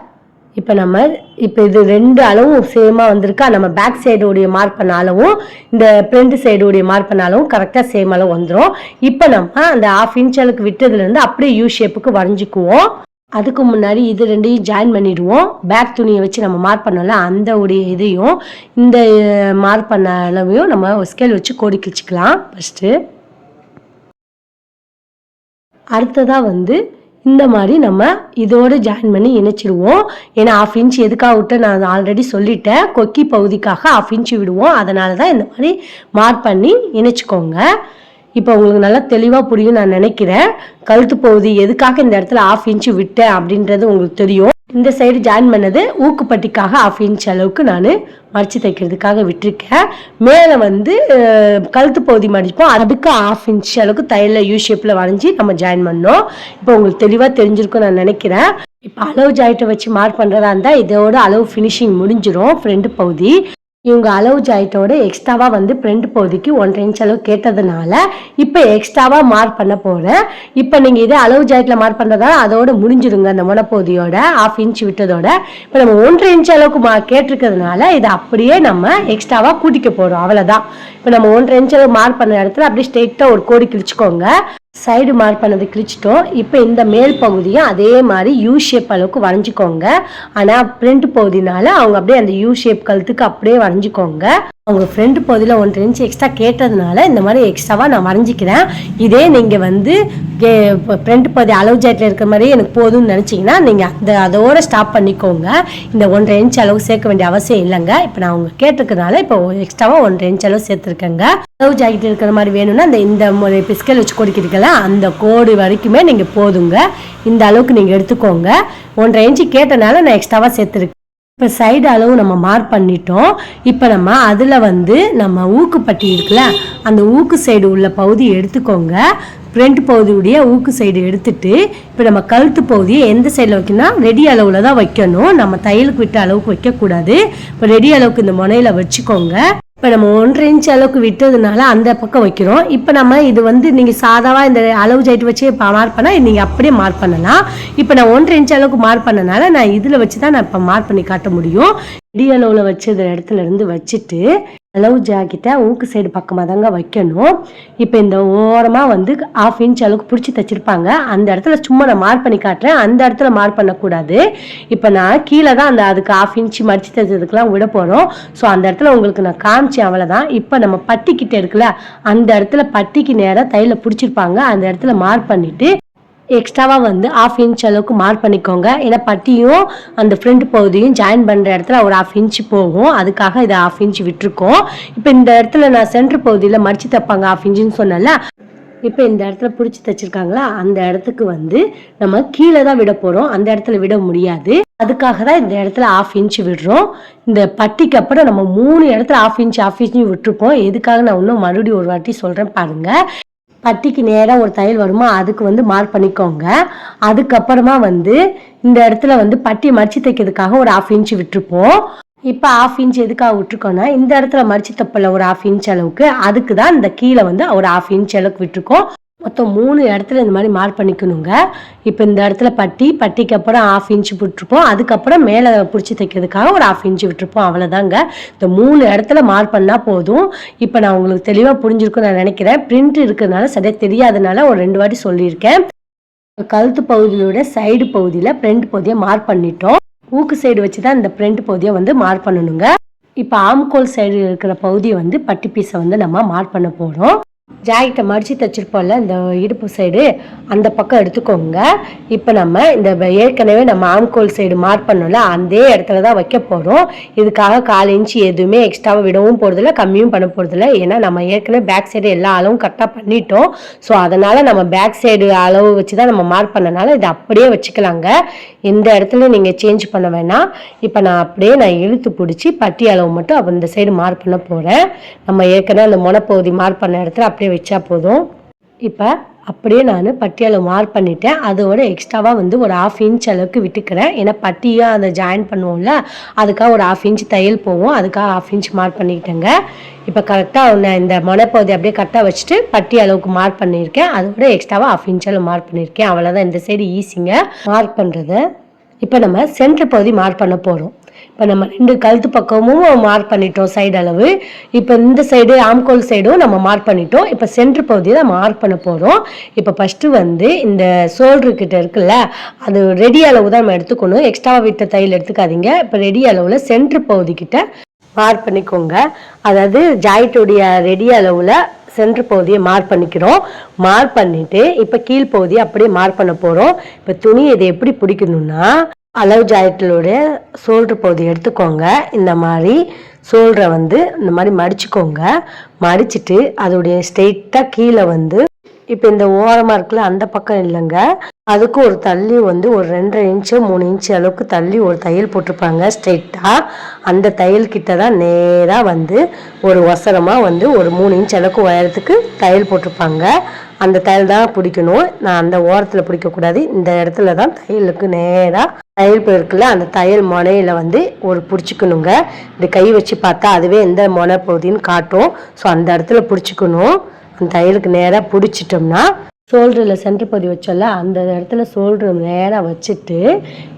இப்போ இது 2 அளவும் சேமாக வந்திருக்கா. நம்ம பேக் சைடுடைய மார்க் பண்ண அளவும் இந்த ஃப்ரண்ட் சைடுடைய மார்க் பண்ண அளவும் கரெக்டாக சேம் அளவு வந்துடும். இப்போ நம்ம அந்த 1/2 இன்ச் அளவுக்கு விட்டதுலேருந்து அப்படியே யூ ஷேப்புக்கு வரைஞ்சிக்குவோம். அதுக்கு முன்னாடி இது 2ஐயும் ஜாயின் பண்ணிடுவோம். பேக் துணியை வச்சு நம்ம மார்க் பண்ணோம்ல, அந்த உடைய இதையும் இந்த மார்க் பண்ண அளவையும் நம்ம ஸ்கேல் வச்சு கோடி கிழிச்சிக்கலாம் ஃபஸ்ட்டு. அடுத்ததாக இந்த மாதிரி நம்ம இதோடு ஜாயின் பண்ணி இணைச்சிடுவோம். ஏன்னா 1/2 இன்ச் எதுக்காக விட்டு நான் ஆல்ரெடி சொல்லிட்டேன், கொக்கி பகுதிக்காக 1/2 இன்ச் விடுவோம். அதனால தான் இந்த மாதிரி மார்க் பண்ணி இணைச்சிக்கோங்க. இப்போ உங்களுக்கு நல்லா தெளிவாக புரியும் நான் நினைக்கிறேன். கழுத்து பகுதி எதுக்காக இந்த இடத்துல 1/2 இன்ச் விட்டேன் அப்படின்றது உங்களுக்கு தெரியும். இந்த சைடு ஜாயின் பண்ணது ஊக்குப்பட்டிக்காக 1/2 இன்ச் அளவுக்கு நான் மடித்து தைக்கிறதுக்காக விட்டுருக்கேன். மேலே கழுத்து பகுதி மடிப்போம், அதுக்கு 1/2 இன்ச் அளவுக்கு தையலில் யூ ஷேப்பில் வரைஞ்சி நம்ம ஜாயின் பண்ணோம். இப்போ உங்களுக்கு தெளிவாக தெரிஞ்சிருக்கும் நான் நினைக்கிறேன். இப்போ அளவு ஜாயிட்டை வச்சு மார்க் பண்ணுறதா இருந்தால் இதோட அளவு ஃபினிஷிங் முடிஞ்சிடும் ஃப்ரண்ட் பகுதி. இவங்க அளவு ஜாயிட்டோட எக்ஸ்ட்ராவாக வந்து ஃப்ரண்ட் பகுதிக்கு 1.5 இன்ச் அளவு கேட்டதுனால இப்போ எக்ஸ்ட்ராவாக மார்க் பண்ண போகிறேன். இப்போ நீங்கள் இதே அளவு ஜாயிட்டில் மார்க் பண்ணுறதால அதோட முடிஞ்சிடுங்க. அந்த முனைப்பகுதியோட 1/2 இன்ச் விட்டதோட இப்போ நம்ம 1.5 இன்ச் அளவுக்கு கேட்டிருக்கிறதுனால இதை அப்படியே நம்ம எக்ஸ்ட்ராவாக கூட்டிக்க போகிறோம். அவ்வளோதான். இப்போ நம்ம 1.5 இன்ச் அளவு மார்க் பண்ண இடத்துல அப்படியே ஸ்ட்ரெயிட்டாக ஒரு கோடி கிழிச்சிக்கோங்க. சைடு மார்க் பண்ணது கிழிச்சிட்டோம். இப்போ இந்த மேல் பகுதியும் அதே மாதிரி யூ ஷேப் அளவுக்கு வரைஞ்சிக்கோங்க. ஆனால் ஃப்ரண்ட் பகுதினால அவங்க அப்படியே அந்த யூ ஷேப் கழுத்துக்கு அப்படியே வரைஞ்சிக்கோங்க. அவங்க ஃப்ரண்ட் பகுதியில் 1.5 இன்ச் எக்ஸ்ட்ரா கேட்டதுனால இந்த மாதிரி எக்ஸ்ட்ராவாக நான் வரைஞ்சிக்கிறேன். இதே நீங்கள் வந்து ஃப்ரண்ட் பகுதி அளவு ஜாயிட்டில் இருக்கிற மாதிரி எனக்கு போதும்னு நினச்சிங்கன்னா நீங்கள் அதோட ஸ்டாப் பண்ணிக்கோங்க. இந்த 1.5 இன்ச் அளவு சேர்க்க வேண்டிய அவசியம் இல்லைங்க. இப்போ நான் அவங்க கேட்டிருக்கிறதுனால இப்போ எக்ஸ்ட்ராவாக 1.5 இன்ச் அளவு சேர்த்துருக்கேங்க. அளவு ஜாக்கெட் இருக்கிற மாதிரி வேணும்னா இந்த பிஸ்கல் வச்சு கொடுக்கிறீங்களா அந்த கோடு வரைக்குமே நீங்கள் போதுங்க. இந்த அளவுக்கு நீங்கள் எடுத்துக்கோங்க. 1.5 இன்ச்சு கேட்டனால நான் எக்ஸ்ட்ராவாக சேர்த்துருக்கேன். இப்போ சைடு அளவு நம்ம மார்க் பண்ணிட்டோம். இப்போ நம்ம அதில் வந்து நம்ம ஊக்குப்பட்டி இருக்குல்ல அந்த ஊக்கு சைடு உள்ள பகுதி எடுத்துக்கோங்க. ஃப்ரண்ட் பகுதியுடைய ஊக்கு சைடு எடுத்துட்டு இப்போ நம்ம கழுத்து பகுதியை எந்த சைடில் வைக்கணும்னா ரெடி அளவில் தான் வைக்கணும். நம்ம தையலுக்கு விட்ட அளவுக்கு வைக்கக்கூடாது. இப்போ ரெடி அளவுக்கு இந்த முனையில் வச்சுக்கோங்க. இப்போ நம்ம 1.5 இன்ச் அளவுக்கு விட்டதுனால அந்த பக்கம் வைக்கிறோம். இப்போ நம்ம இது வந்து நீங்கள் சாதாவாக இந்த அளவு ஜாயிட்டு வச்சு மார்க் பண்ணால் நீங்கள் அப்படியே மார்க் பண்ணலாம். இப்போ நான் 1.5 இன்ச் அளவுக்கு மார்க் பண்ணனால நான் இதில் வச்சு தான் நான் இப்போ மார்க் பண்ணி காட்ட முடியும். ரெடி அளவில் வச்சது இடத்துல இருந்து வச்சுட்டு அளவு ஜாக்கெட்டை ஊக்கு சைடு பக்கமாக தாங்க வைக்கணும். இப்போ இந்த ஓரமாக வந்து 1/2 இன்ச் அளவுக்கு பிடிச்சி தைச்சிருப்பாங்க. அந்த இடத்துல சும்மா நான் மார்க் பண்ணி காட்டுறேன். அந்த இடத்துல மார்க் பண்ணக்கூடாது. இப்போ நான் கீழே தான் அதுக்கு 1/2 இன்ச் மடிச்சு தைச்சதுக்கெல்லாம் விட போகிறோம். ஸோ அந்த இடத்துல உங்களுக்கு நான் காமிச்சேன். அவ்வளோதான். இப்போ நம்ம பட்டிக்கிட்ட இருக்குல்ல அந்த இடத்துல பட்டிக்கு நேராக தையில பிடிச்சிருப்பாங்க. அந்த இடத்துல மார்க் பண்ணிவிட்டு எக்ஸ்ட்ராவாக வந்து 1/2 இன்ச் அளவுக்கு மார்க் பண்ணிக்கோங்க. ஏன்னா பட்டியும் அந்த ஃப்ரண்ட் பகுதியும் ஜாயின் பண்ணுற இடத்துல ஒரு 1/2 இன்ச் போகும். அதுக்காக இதை 1/2 இன்ச் விட்டுருக்கோம். இப்போ இந்த இடத்துல நான் சென்டர் பகுதியில் மடித்து தைப்பாங்க 1/2 இன்ச்சுன்னு சொன்னல. இப்போ இந்த இடத்துல பிடிச்சி தைச்சிருக்காங்களா அந்த இடத்துக்கு வந்து நம்ம கீழே தான் விட போகிறோம். அந்த இடத்துல விட முடியாது. அதுக்காக தான் இந்த இடத்துல 1/2 இன்ச் விடுறோம். இந்த பட்டிக்கு அப்புறம் நம்ம 3 இடத்துல 1/2 இன்ச் விட்டுருப்போம். எதுக்காக நான் இன்னும் மறுபடியும் ஒரு வாட்டி சொல்கிறேன் பாருங்கள். பட்டிக்கு நேராக ஒரு தையல் வருமா அதுக்கு வந்து மார்க் பண்ணிக்கோங்க. அதுக்கப்புறமா வந்து இந்த இடத்துல வந்து பட்டி மடிச்சு தைக்கிறதுக்காக ஒரு 1/2 இன்ச் விட்டுருப்போம். இப்போ 1/2 இன்ச் எதுக்காக விட்டுருக்கோன்னா இந்த இடத்துல மடிச்சு தப்பல ஒரு 1/2 இன்ச் அளவுக்கு அதுக்கு தான் இந்த கீழே வந்து ஒரு 1/2 இன்ச் அளவுக்கு விட்டுருக்கோம். மொத்தம் 3 இடத்துல இந்த மாதிரி மார்க் பண்ணிக்கணுங்க. இப்போ இந்த இடத்துல பட்டிக்கு அப்புறம் 1/2 இன்ச் விட்டுருப்போம். அதுக்கப்புறம் மேலே பிடிச்சி தைக்கிறதுக்காக ஒரு 1/2 இன்ச் விட்டுருப்போம். அவ்வளோதாங்க. இந்த 3 இடத்துல மார்க் பண்ணால் போதும். இப்போ நான் உங்களுக்கு தெளிவாக புரிஞ்சிருக்குன்னு நான் நினைக்கிறேன். பிரிண்ட் இருக்கிறதுனால சரியாக தெரியாதனால ஒரு 2 வாட்டி சொல்லியிருக்கேன். கழுத்து பகுதியோட சைடு பகுதியில் ஃப்ரண்ட் பகுதியை மார்க் பண்ணிட்டோம். ஊக்கு சைடு வச்சு தான் இந்த ஃப்ரண்ட் பகுதியை வந்து மார்க் பண்ணணுங்க. இப்போ ஆம்கோல் சைடு இருக்கிற பகுதியை வந்து பட்டி பீஸை வந்து நம்ம மார்க் பண்ண போகிறோம். ஜாக்கெட்டை மடித்து தைச்சிருப்போம்ல இந்த இடுப்பு சைடு அந்த பக்கம் எடுத்துக்கோங்க. இப்போ நம்ம இந்த ஏற்கனவே நம்ம ஆம்கோல் சைடு மார்க் பண்ணோம்ல அதே இடத்துல தான் வைக்க போகிறோம். இதுக்காக 1/4 இன்ச் எதுவுமே எக்ஸ்ட்ராவாக விடவும் போகிறதில்ல கம்மியும் பண்ண போகிறதில்ல. ஏன்னா நம்ம ஏற்கனவே பேக் சைடு எல்லா அளவும் கரெக்டாக பண்ணிட்டோம். ஸோ அதனால் நம்ம பேக் சைடு அளவு வச்சு தான் நம்ம மார்க் பண்ணனால இதை அப்படியே வச்சுக்கலாங்க. எந்த இடத்துல நீங்கள் சேஞ்ச் பண்ண வேணாம். இப்போ நான் இழுத்து பிடிச்சி பட்டி அளவு மட்டும் அப்போ இந்த சைடு மார்க் பண்ண போகிறேன். நம்ம ஏற்கனவே அந்த முனைப்பகுதி மார்க் பண்ண இடத்துல அப்படியே வச்சா போதும். இப்போ அப்படியே நான் பட்டி அளவு மார்க் பண்ணிட்டேன். அதோட எக்ஸ்ட்ராவாக வந்து ஒரு 1/2 இன்ச் அளவுக்கு விட்டுக்கிறேன். ஏன்னா பட்டியாக அதை ஜாயின் பண்ணுவோம்ல அதுக்காக ஒரு 1/2 இன்ச் தையல் போவோம். அதுக்காக 1/2 இன்ச் மார்க் பண்ணிக்கிட்டேங்க. இப்போ கரெக்டாக இந்த முனைப்பகுதி அப்படியே கரெக்டாக வச்சுட்டு பட்டி அளவுக்கு மார்க் பண்ணியிருக்கேன். அதோட எக்ஸ்ட்ராவாக 1/2 இன்ச் அளவு மார்க் பண்ணியிருக்கேன். அவ்வளோதான். இந்த சைடு ஈஸிங்க மார்க் பண்ணுறது. இப்போ நம்ம சென்டர் பகுதி மார்க் பண்ண போகிறோம். இப்போ நம்ம 2 கழுத்து பக்கமும் மார்க் பண்ணிட்டோம் சைடு அளவு. இப்போ இந்த சைடு ஆம்கோல் சைடும் நம்ம மார்க் பண்ணிட்டோம். இப்போ சென்டர் பகுதியை தான் மார்க் பண்ண போகிறோம். இப்போ ஃபஸ்ட்டு வந்து இந்த ஷோல்டர்கிட்ட இருக்குல்ல அது ரெடி அளவு தான் நம்ம எடுத்துக்கணும். எக்ஸ்ட்ராவாக விட்ட தையல் எடுத்துக்காதீங்க. இப்போ ரெடி அளவில் சென்டர் பகுதிக்கிட்ட மார்க் பண்ணிக்கோங்க. அதாவது ஜாக்கெட்டுடைய ரெடி அளவில் சென்டர் பகுதியை மார்க் பண்ணிக்கிறோம். மார்க் பண்ணிவிட்டு இப்போ கீழ்ப்பகுதியை அப்படியே மார்க் பண்ண போகிறோம். இப்போ துணி இதை எப்படி பிடிக்கணும்னா அளவு ஜாக்கெட்டோட ஷோல்டர் பகுதி எடுத்துக்கோங்க. இந்த மாதிரி ஷோல்டரை வந்து இந்த மாதிரி மடிச்சுக்கோங்க. மடிச்சுட்டு அதோடைய ஸ்ட்ரெயிட்டாக கீழே வந்து இப்போ இந்த ஓரமாக இருக்குல்ல அந்த பக்கம் இல்லைங்க அதுக்கு ஒரு தள்ளி வந்து ஒரு 2.5 இன்ச்சு 3 இன்ச்சு அளவுக்கு தள்ளி ஒரு தையல் போட்டிருப்பாங்க ஸ்ட்ரெயிட்டாக. அந்த தையல் கிட்ட தான் நேராக வந்து ஒரு ஒசரமாக வந்து ஒரு 3 இன்ச் அளவுக்கு உயரத்துக்கு தையல் போட்டிருப்பாங்க. அந்த தையல் தான் பிடிக்கணும். நான் அந்த ஓரத்தில் பிடிக்கக்கூடாது. இந்த இடத்துல தான் தையலுக்கு நேராக தையல் இருக்குல்ல, அந்த தையல் முனையில் வந்து ஒரு பிடிச்சிக்கணுங்க. இந்த கை வச்சு பார்த்தா அதுவே எந்த முனை போகுதுன்னு காட்டும். ஸோ அந்த இடத்துல பிடிச்சிக்கணும். அந்த தையலுக்கு நேராக பிடிச்சிட்டோம்னா ஷோல்டரில் சென்டர் பகுதி வச்சோம்ல, அந்த இடத்துல ஷோல்டர் நேராக வச்சுட்டு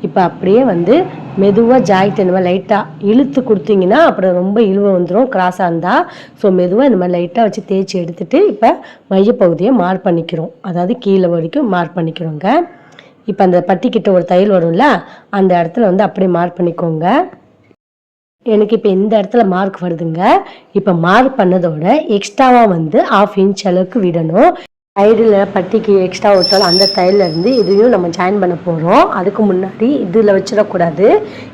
இப்போ அப்படியே வந்து மெதுவாக ஜாயிண்ட் இந்த மாதிரி லைட்டாக இழுத்து கொடுத்தீங்கன்னா அப்புறம் ரொம்ப இழுவை வந்துடும் கிராஸாக இருந்தால். ஸோ மெதுவாக இந்த மாதிரி லைட்டாக வச்சு தேய்ச்சி எடுத்துகிட்டு இப்போ மையப்பகுதியை மார்க் பண்ணிக்கிறோம். அதாவது கீழே வரைக்கும் மார்க் பண்ணிக்கிறோங்க. இப்போ அந்த பட்டிக்கிட்ட ஒரு தையல் வரும்ல, அந்த இடத்துல வந்து அப்படியே மார்க் பண்ணிக்கோங்க. எனக்கு இப்போ இந்த இடத்துல மார்க் வருதுங்க. இப்போ மார்க் பண்ணதோட எக்ஸ்ட்ராவாக வந்து 1/2 இன்ச் அளவுக்கு விடணும். சைடில் பட்டிக்கு எக்ஸ்ட்ரா விட்டாலும் அந்த தையலேருந்து இதையும் நம்ம ஜாயின் பண்ண போகிறோம். அதுக்கு முன்னாடி இதில் வச்சிடக்கூடாது.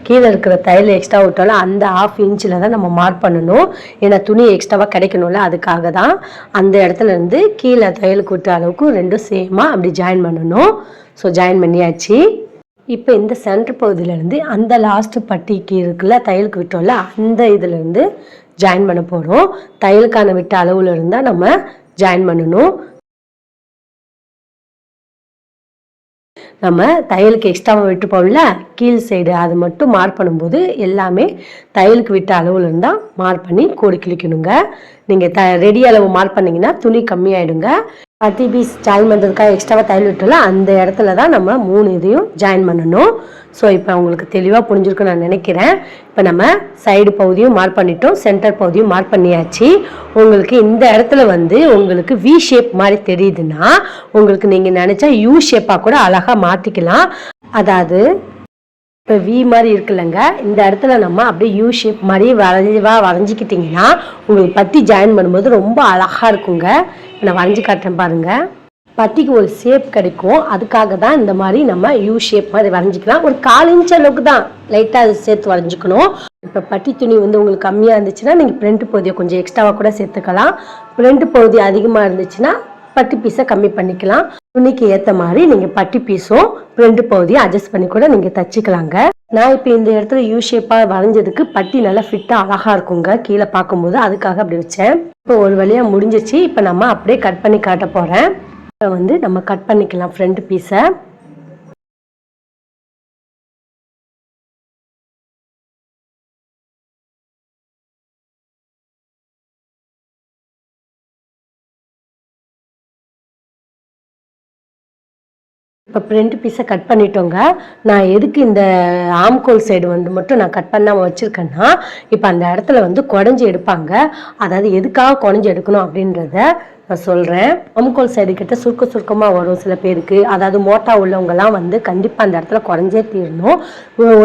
கீழே இருக்கிற தையல் எக்ஸ்ட்ரா விட்டாலும் அந்த 1/2 இன்ச்சில் தான் நம்ம மார்க் பண்ணணும். ஏன்னா துணி எக்ஸ்ட்ராவாக கிடைக்கணும்ல, அதுக்காக தான். அந்த இடத்துலேருந்து கீழே தையலுக்கு விட்ட அளவுக்கு ரெண்டும் சேமாக அப்படி ஜாயின் பண்ணணும். ஸோ ஜாயின் பண்ணியாச்சு. இப்போ இந்த சென்டர் பகுதியிலேருந்து அந்த லாஸ்ட்டு பட்டிக்கு இருக்குல்ல, தையலுக்கு விட்டோம்ல, அந்த இதுலேருந்து ஜாயின் பண்ண போகிறோம். தையலுக்கான விட்ட அளவில் இருந்தால் நம்ம ஜாயின் பண்ணணும். நம்ம தையலுக்கு எக்ஸ்ட்ராவாக விட்டுப்போம்ல கீழ் சைடு, அது மட்டும் மார்க் பண்ணும்போது எல்லாமே தையலுக்கு விட்ட அளவில் இருந்தால் மார்க் பண்ணி கோடு கிழிக்கணுங்க. நீங்கள் ரெடி அளவு மார்க் பண்ணிங்கன்னா துணி கம்மியாயிடுங்க. 10 பீஸ் ஜாயின் பண்ணுறதுக்காக எக்ஸ்ட்ராவாக தையல் விட்டோம்ல, அந்த இடத்துல தான் நம்ம 3 இதையும் ஜாயின் பண்ணணும். ஸோ இப்போ உங்களுக்கு தெளிவாக புரிஞ்சிருக்குன்னு நான் நினைக்கிறேன். இப்போ நம்ம சைடு பகுதியும் மார்க் பண்ணிட்டோம், சென்டர் பகுதியும் மார்க் பண்ணியாச்சு. உங்களுக்கு இந்த இடத்துல வந்து உங்களுக்கு வி ஷேப் மாதிரி தெரியுதுன்னா உங்களுக்கு நீங்கள் நினச்சா யூ ஷேப்பாக கூட அழகாக மாற்றிக்கலாம். அதாவது இப்போ வி மாதிரி இருக்குல்லங்க, இந்த இடத்துல நம்ம அப்படியே யூ ஷேப் மாதிரி வரைஞ்சிக்கிட்டிங்கன்னா உங்களுக்கு பட்டி ஜாயின் பண்ணும்போது ரொம்ப அழகாக இருக்குங்க. நான் வரைஞ்சி காட்டுறேன் பாருங்கள். பட்டிக்கு ஒரு ஷேப் கிடைக்கும், அதுக்காக தான் இந்த மாதிரி நம்ம யூ ஷேப் மாதிரி வரைஞ்சிக்கலாம். ஒரு 1/4 இன்ச் அளவுக்கு தான் லைட்டாக அது சேர்த்து வரைஞ்சிக்கணும். இப்போ பட்டி துணி வந்து உங்களுக்கு கம்மியாக இருந்துச்சுன்னா நீங்கள் ஃப்ரண்ட் பகுதியை கொஞ்சம் எக்ஸ்ட்ராவாக கூட சேர்த்துக்கலாம். ஃப்ரண்ட் பகுதி அதிகமாக இருந்துச்சுன்னா பட்டி பீஸை கம்மி பண்ணிக்கலாம். துணிக்கு ஏற்ற மாதிரி நீங்கள் பட்டி பீஸும் ஃப்ரண்ட் பகுதியை அட்ஜஸ்ட் பண்ணி கூட நீங்கள் தச்சுக்கலாங்க. நான் இப்போ இந்த இடத்துல யூ ஷேப்பாக வரைஞ்சதுக்கு பட்டி நல்லா ஃபிட்டாக அழகாக இருக்குங்க கீழே பார்க்கும்போது, அதுக்காக அப்படி வச்சேன். இப்போ ஒரு வழியாக முடிஞ்சிச்சு. இப்போ நம்ம அப்படியே கட் பண்ணி காட்ட போகிறேன். இப்போ வந்து நம்ம கட் பண்ணிக்கலாம் ஃப்ரண்ட் பீஸை. இப்போ ஃப்ரண்ட் பீஸை கட் பண்ணிட்டோங்க. நான் எதுக்கு இந்த ஆம்கோல் சைடு வந்து மட்டும் நான் கட் பண்ணாமல் வச்சுருக்கேன்னா, இப்போ அந்த இடத்துல வந்து குடஞ்சி எடுப்பாங்க. அதாவது எதுக்காக குடஞ்சி எடுக்கணும் அப்படின்றத நான் சொல்கிறேன். ஆம்கோல் சைடு கிட்ட சுருக்கமாக வரும் சில பேருக்கு. அதாவது மோட்டா உள்ளவங்கலாம் வந்து கண்டிப்பாக அந்த இடத்துல குறைஞ்சே தீரணும்.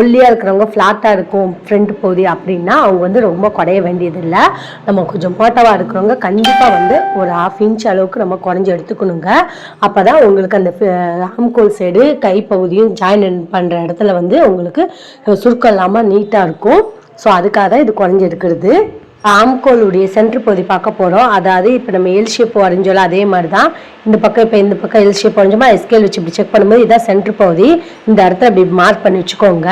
ஒல்லியாக இருக்கிறவங்க ஃப்ளாட்டாக இருக்கும் ஃப்ரண்ட் பகுதி அப்படின்னா அவங்க வந்து ரொம்ப குறைய வேண்டியதில்லை. நம்ம கொஞ்சம் மோட்டாவாக இருக்கிறவங்க கண்டிப்பாக வந்து ஒரு 1/2 இன்ச் அளவுக்கு நம்ம குறைஞ்சி எடுத்துக்கணுங்க. அப்போ தான் உங்களுக்கு அந்த ஆம்கோல் சைடு கைப்பகுதியும் ஜாயின் பண்ணுற இடத்துல வந்து உங்களுக்கு சுருக்கம் இல்லாமல் நீட்டாக இருக்கும். ஸோ அதுக்காக தான் இது குறைஞ்சி எடுக்கிறது. ஆம்கோலுடைய சென்டர் பகுதி பார்க்க போகிறோம். அதாவது இப்போ நம்ம எல் ஷேப் வரைஞ்சோல அதே மாதிரி தான் இந்த பக்கம் எல் ஷேப் வரைஞ்சோமா ஸ்கேல் வச்சு இப்படி செக் பண்ணும்போது இதான் சென்டர் பகுதி. இந்த இடத்துல இப்படி மார்க் பண்ணி வச்சுக்கோங்க.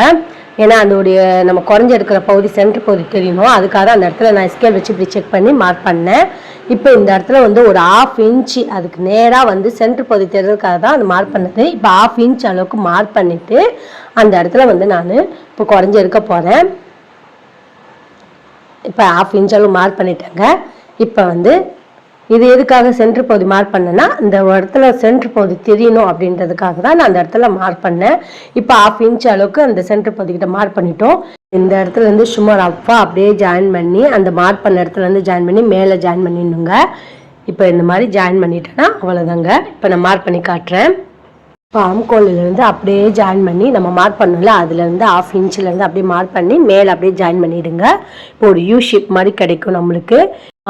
ஏன்னா அதோடைய நம்ம குறைஞ்சி எடுக்கிற பகுதி சென்டர் பகுதி தெரியணும். அதுக்காக அந்த இடத்துல நான் ஸ்கேல் வச்சு இப்படி செக் பண்ணி மார்க் பண்ணேன். இப்போ இந்த இடத்துல வந்து ஒரு 1/2 இன்ச்சு அதுக்கு நேராக வந்து சென்டர் பகுதி தெரிறதுக்காக தான் அது மார்க் பண்ணது. இப்போ 1/2 இன்ச் அளவுக்கு மார்க் பண்ணிவிட்டு அந்த இடத்துல வந்து நான் இப்போ குறைஞ்சி எடுக்க போகிறேன். இப்போ 1/2 இன்ச் அளவு மார்க் பண்ணிட்டேங்க. இப்போ வந்து இது எதுக்காக சென்டர் பகுதி மார்க் பண்ணேன்னா இந்த இடத்துல சென்டர் பகுதி தெரியணும் அப்படின்றதுக்காக தான் நான் அந்த இடத்துல மார்க் பண்ணேன். இப்போ 1/2 இன்ச் அளவுக்கு அந்த சென்டர் பகுதிக்கிட்ட மார்க் பண்ணிட்டோம். இந்த இடத்துல இருந்து சும்மா ரஃபாக அப்படியே ஜாயின் பண்ணி அந்த மார்க் பண்ண இடத்துல இருந்து ஜாயின் பண்ணி மேலே ஜாயின் பண்ணிடணுங்க. இப்போ இந்த மாதிரி ஜாயின் பண்ணிட்டேன்னா அவ்வளோதாங்க. இப்போ நான் மார்க் பண்ணி காட்டுறேன். இப்போ ஆம்கோலிலேருந்து அப்படியே ஜாயின் பண்ணி நம்ம மார்க் பண்ணல, அதுலேருந்து 1/2 இன்ச்சிலேருந்து அப்படியே மார்க் பண்ணி மேலே அப்படியே ஜாயின் பண்ணிவிடுங்க. இப்போ ஒரு யூ ஷேப் மாதிரி கிடைக்கும் நம்மளுக்கு.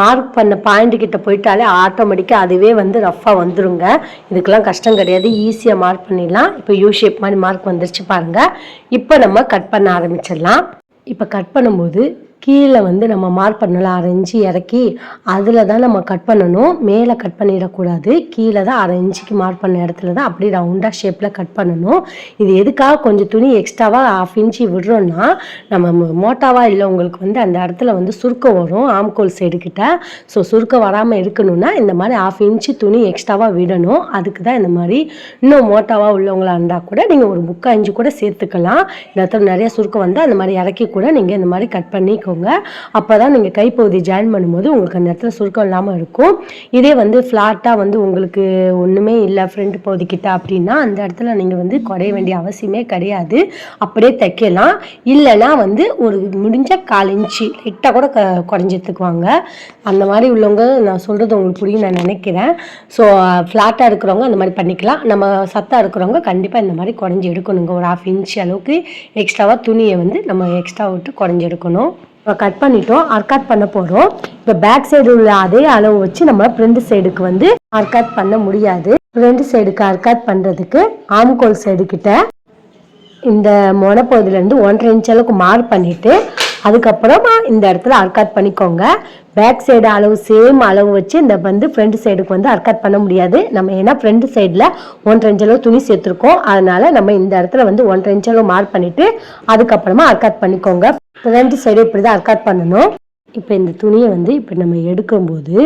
மார்க் பண்ண பாயிண்ட் கிட்ட போயிட்டாலே ஆட்டோமேட்டிக்காக அதுவே வந்து ரஃப்பாக வந்துடுங்க. இதுக்கெல்லாம் கஷ்டம் கிடையாது, ஈஸியாக மார்க் பண்ணிடலாம். இப்போ யூ ஷேப் மாதிரி மார்க் வந்துருச்சு பாருங்கள். இப்போ நம்ம கட் பண்ண ஆரம்பிச்சிடலாம். இப்போ கட் பண்ணும்போது கீழே வந்து நம்ம மார்க் பண்ணலாம் 1/2 இன்ச்சு இறக்கி அதில் தான் நம்ம கட் பண்ணணும். மேலே கட் பண்ணிடக்கூடாது. கீழே தான் 1/2 இன்ச்சுக்கு மார்க் பண்ண இடத்துல தான் அப்படியே ரவுண்டாக ஷேப்பில் கட் பண்ணணும். இது எதுக்காக கொஞ்சம் துணி எக்ஸ்ட்ராவாக 1/2 இன்ச்சு விடுறோன்னா நம்ம மோட்டாவாக இல்லை உங்களுக்கு வந்து அந்த இடத்துல வந்து சுருக்கம் வரும் ஆம்கோல் சைடு கிட்ட. ஸோ சுருக்கம் வராமல் இருக்கணும்னா இந்த மாதிரி 1/2 இன்ச்சு துணி எக்ஸ்ட்ராவாக விடணும். அதுக்கு தான் இந்த மாதிரி. இன்னும் மோட்டாவாக உள்ளவங்களா இருந்தால் கூட நீங்கள் ஒரு 3/4 இன்ச்சு கூட சேர்த்துக்கலாம். இந்த இடத்துல நிறைய சுருக்கம் வந்தால் அந்த மாதிரி இறக்கி கூட நீங்கள் இந்த மாதிரி கட் பண்ணிக்கோங்க. அப்போ தான் நீங்கள் கைப்பகுதி ஜாயின் பண்ணும்போது உங்களுக்கு அந்த இடத்துல சுருக்கம் இல்லாமல் இருக்கும். இதே வந்து ஃப்ளாட்டாக வந்து உங்களுக்கு ஒன்றுமே இல்லை ஃப்ரண்ட் பகுதிக்கிட்ட அப்படின்னா அந்த இடத்துல நீங்கள் வந்து குறைய வேண்டிய அவசியமே கிடையாது. அப்படியே தைக்கலாம். இல்லைன்னா வந்து ஒரு முடிஞ்ச 1/4 இன்ச்சு லைட்டாக கூட குறைஞ்சி எடுத்துக்குவாங்க. அந்த மாதிரி உள்ளவங்க நான் சொல்கிறது உங்களுக்கு புரியும் நான் நினைக்கிறேன். ஸோ ஃப்ளாட்டாக இருக்கிறவங்க அந்த மாதிரி பண்ணிக்கலாம். நம்ம சத்தாக இருக்கிறவங்க கண்டிப்பாக இந்த மாதிரி குறைஞ்சி எடுக்கணுங்க. ஒரு 1/2 இன்ச்சு அளவுக்கு எக்ஸ்ட்ராவாக துணியை வந்து நம்ம எக்ஸ்ட்ரா விட்டு குறைஞ்சி எடுக்கணும். இப்போ கட் பண்ணிட்டோம். அர்காட் பண்ண போகிறோம். இப்போ பேக் சைடு உள்ள அதே அளவு வச்சு நம்ம ஃப்ரண்ட் சைடுக்கு வந்து அர்காட் பண்ண முடியாது. ஃப்ரண்ட் சைடுக்கு அர்காட் பண்ணுறதுக்கு ஆம்கோல் சைடு கிட்ட இந்த முனைப்பகுதியிலேருந்து 1/2 இன்ச் அளவுக்கு மார்க் பண்ணிவிட்டு அதுக்கப்புறமா இந்த இடத்துல அர்காட் பண்ணிக்கோங்க. பேக் சைடு அளவு சேம் அளவு வச்சு இந்த வந்து ஃப்ரண்ட் சைடுக்கு வந்து அர்காட் பண்ண முடியாது. நம்ம ஏன்னா ஃப்ரண்ட் சைடில் 1/2 இன்ச் அளவு துணி சேர்த்துருக்கோம். அதனால நம்ம இந்த இடத்துல வந்து 1/2 இன்ச் அளவு மார்க் பண்ணிவிட்டு அதுக்கப்புறமா அர்காட் பண்ணிக்கோங்க. ஃப்ரண்ட் சைடு இப்படி தான் அர்காட் பண்ணணும். இப்போ இந்த துணியை வந்து இப்போ நம்ம எடுக்கும்போது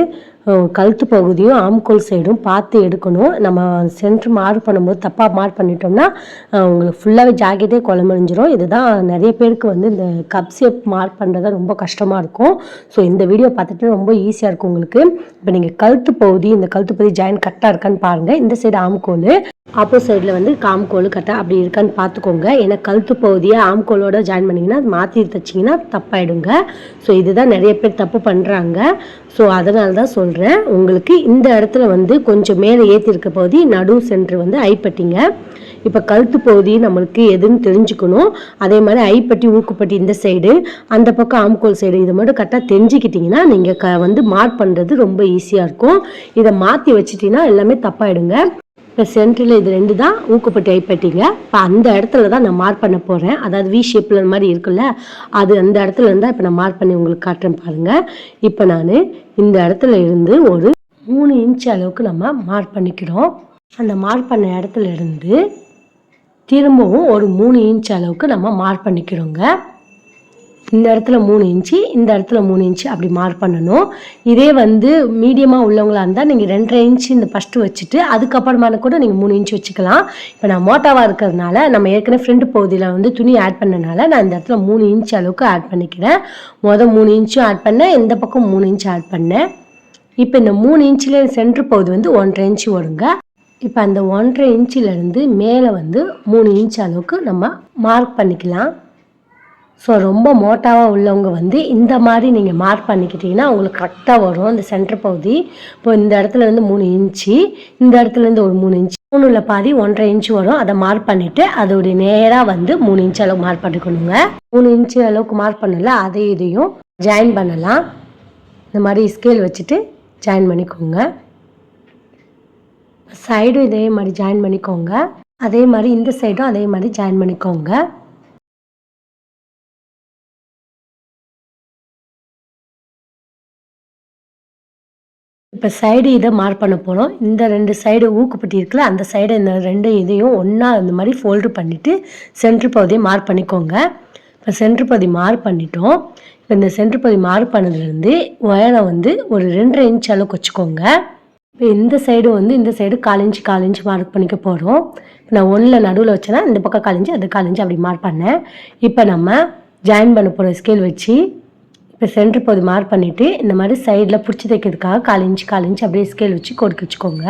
கழுத்து பகுதியும் ஆம்கோல் சைடும் பார்த்து எடுக்கணும். நம்ம சென்ட்ரு மார்க் பண்ணும்போது தப்பாக மார்க் பண்ணிட்டோம்னா உங்களுக்கு ஃபுல்லாகவே ஜாக்கெட்டே குழம்புஞ்சிரும். இதுதான் நிறைய பேருக்கு வந்து இந்த கப் ஷேப் மார்க் பண்ணுறது ரொம்ப கஷ்டமாக இருக்கும். ஸோ இந்த வீடியோ பார்த்துட்டு ரொம்ப ஈஸியாக இருக்கும் உங்களுக்கு. இப்போ நீங்கள் கழுத்து பகுதி இந்த கழுத்து பகுதி ஜாயின் கரெக்டாக இருக்கான்னு பாருங்கள். இந்த சைடு ஆம்கோல் ஆப்போசிட் சைடில் வந்து காம்கோல் கரெக்டாக அப்படி இருக்கான்னு பார்த்துக்கோங்க. ஏன்னா கழுத்து பகுதியை ஆம்கோலோட ஜாயின் பண்ணிங்கன்னா மாற்றி தைச்சிங்கன்னா தப்பாயிடுங்க. ஸோ இதுதான் நிறைய பேர் தப்பு பண்ணுறாங்க. ஸோ அதனால தான் சொல்கிறேன் உங்களுக்கு. இந்த இடத்துல வந்து கொஞ்சம் மேலே ஏற்றிருக்க பகுதி நடு சென்டர் வந்து ஐப்பட்டிங்க. இப்போ கழுத்து பகுதி நம்மளுக்கு எதுன்னு தெரிஞ்சுக்கணும். அதே மாதிரி ஐப்பட்டி ஊக்குப்பட்டி இந்த சைடு அந்த பக்கம் ஆம்கோல் சைடு இது மட்டும் கரெக்டாக தெரிஞ்சுக்கிட்டிங்கன்னா நீங்கள் வந்து மார்க் பண்ணுறது ரொம்ப ஈஸியாக இருக்கும். இதை மாற்றி வச்சிட்டிங்கன்னா எல்லாமே தப்பாயிடுங்க. இப்போ சென்டரில் இது 2 தான் ஊக்குப்பட்டி ஐப்பட்டிங்க. இப்போ அந்த இடத்துல தான் நான் மார்க் பண்ண போகிறேன். அதாவது வி ஷேப்பில் மாதிரி இருக்குல்ல அது அந்த இடத்துல இருந்தால் இப்போ நான் மார்க் பண்ணி உங்களுக்கு காட்டுறேன் பாருங்கள். இப்போ நான் இந்த இடத்துல இருந்து ஒரு 3 இன்ச் அளவுக்கு நம்ம மார்க் பண்ணிக்கிறோம். அந்த மார்க் பண்ண இடத்துல இருந்து திரும்பவும் ஒரு 3 இன்ச் அளவுக்கு நம்ம மார்க் பண்ணிக்கிறோங்க. இந்த இடத்துல 3 இன்ச்சு இந்த இடத்துல 3 இன்ச்சு அப்படி மார்க் பண்ணணும். இதே வந்து மீடியமாக உள்ளவங்களா இருந்தால் நீங்கள் 2.5 இன்ச்சு இந்த ஃபஸ்ட்டு வச்சுட்டு அதுக்கப்புறமான கூட நீங்கள் 3 இன்ச்சு வச்சுக்கலாம். இப்போ நான் மோட்டாவாக இருக்கிறதுனால நம்ம ஏற்கனவே ஃப்ரண்ட் பகுதியில் வந்து துணி ஆட் பண்ணனால நான் இந்த இடத்துல 3 இன்ச் அளவுக்கு ஆட் பண்ணிக்கிறேன். 3 இன்ச்சும் ஆட் பண்ணேன். இந்த பக்கம் 3 இன்ச்சு ஆட் பண்ணேன். இப்போ இந்த 3 இன்ச்சில் சென்ட்ரு பகுதி வந்து 1.5 இன்ச்சு வருங்க. இப்போ அந்த 1.5 இன்ச்சிலேருந்து மேலே வந்து 3 இன்ச் அளவுக்கு நம்ம மார்க் பண்ணிக்கலாம். ஸோ ரொம்ப மோட்டாவாக உள்ளவங்க வந்து இந்த மாதிரி நீங்கள் மார்க் பண்ணிக்கிட்டிங்கன்னா உங்களுக்கு கரெக்டாக வரும் இந்த சென்டர் பகுதி. இப்போ இந்த இடத்துல வந்து 3 இன்ச்சு இந்த இடத்துலேருந்து ஒரு 3 இன்ச்சு 3ல் பாதி 1.5 இன்ச்சு வரும். அதை மார்க் பண்ணிவிட்டு அதோடைய நேராக வந்து 3 இன்ச் அளவுக்கு மார்க் பண்ணிக்கணுங்க. 3 இன்ச்சு அளவுக்கு மார்க் பண்ணல அதே இதையும் ஜாயின் பண்ணலாம். இந்த மாதிரி ஸ்கேல் வச்சுட்டு ஜாயின் பண்ணிக்கோங்க. சைடும் இதே மாதிரி ஜாயின் பண்ணிக்கோங்க. அதே மாதிரி இந்த சைடும் அதே மாதிரி ஜாயின் பண்ணிக்கோங்க. இப்போ சைடு இதை மார்க் பண்ண போகிறோம். இந்த 2 சைடு ஊக்குப்பட்டி இருக்குல்ல அந்த சைடு இந்த 2 இதையும் ஒன்றா இந்த மாதிரி ஃபோல்டு பண்ணிவிட்டு சென்ட்ரு பகுதியை மார்க் பண்ணிக்கோங்க. இப்போ சென்ட்ரு பகுதி மார்க் பண்ணிட்டோம். இப்போ இந்த சென்ட்ரு பகுதி மார்க் பண்ணதுலேருந்து உயரம் வந்து ஒரு 2.5 இன்ச் அளவுக்கு வச்சுக்கோங்க. இப்போ இந்த சைடு வந்து இந்த சைடு 1/4 இன்ச் மார்க் பண்ணிக்க போகிறோம். இப்போ நான் 1ல் நடுவில் வச்சேன்னா இந்த பக்கம் 1/4 இன்ச் அது 1/4 இன்ச் அப்படி மார்க் பண்ணேன். இப்போ நம்ம ஜாயின் பண்ண போகிற ஸ்கேல் வச்சு இப்போ சென்ட்ரு பகுதி மார்க் பண்ணிவிட்டு இந்த மாதிரி சைடில் பிடிச்சி தைக்கிறதுக்காக 1/4 இன்ச் அப்படியே ஸ்கேல் வச்சு கொடுக்க வச்சுக்கோங்க.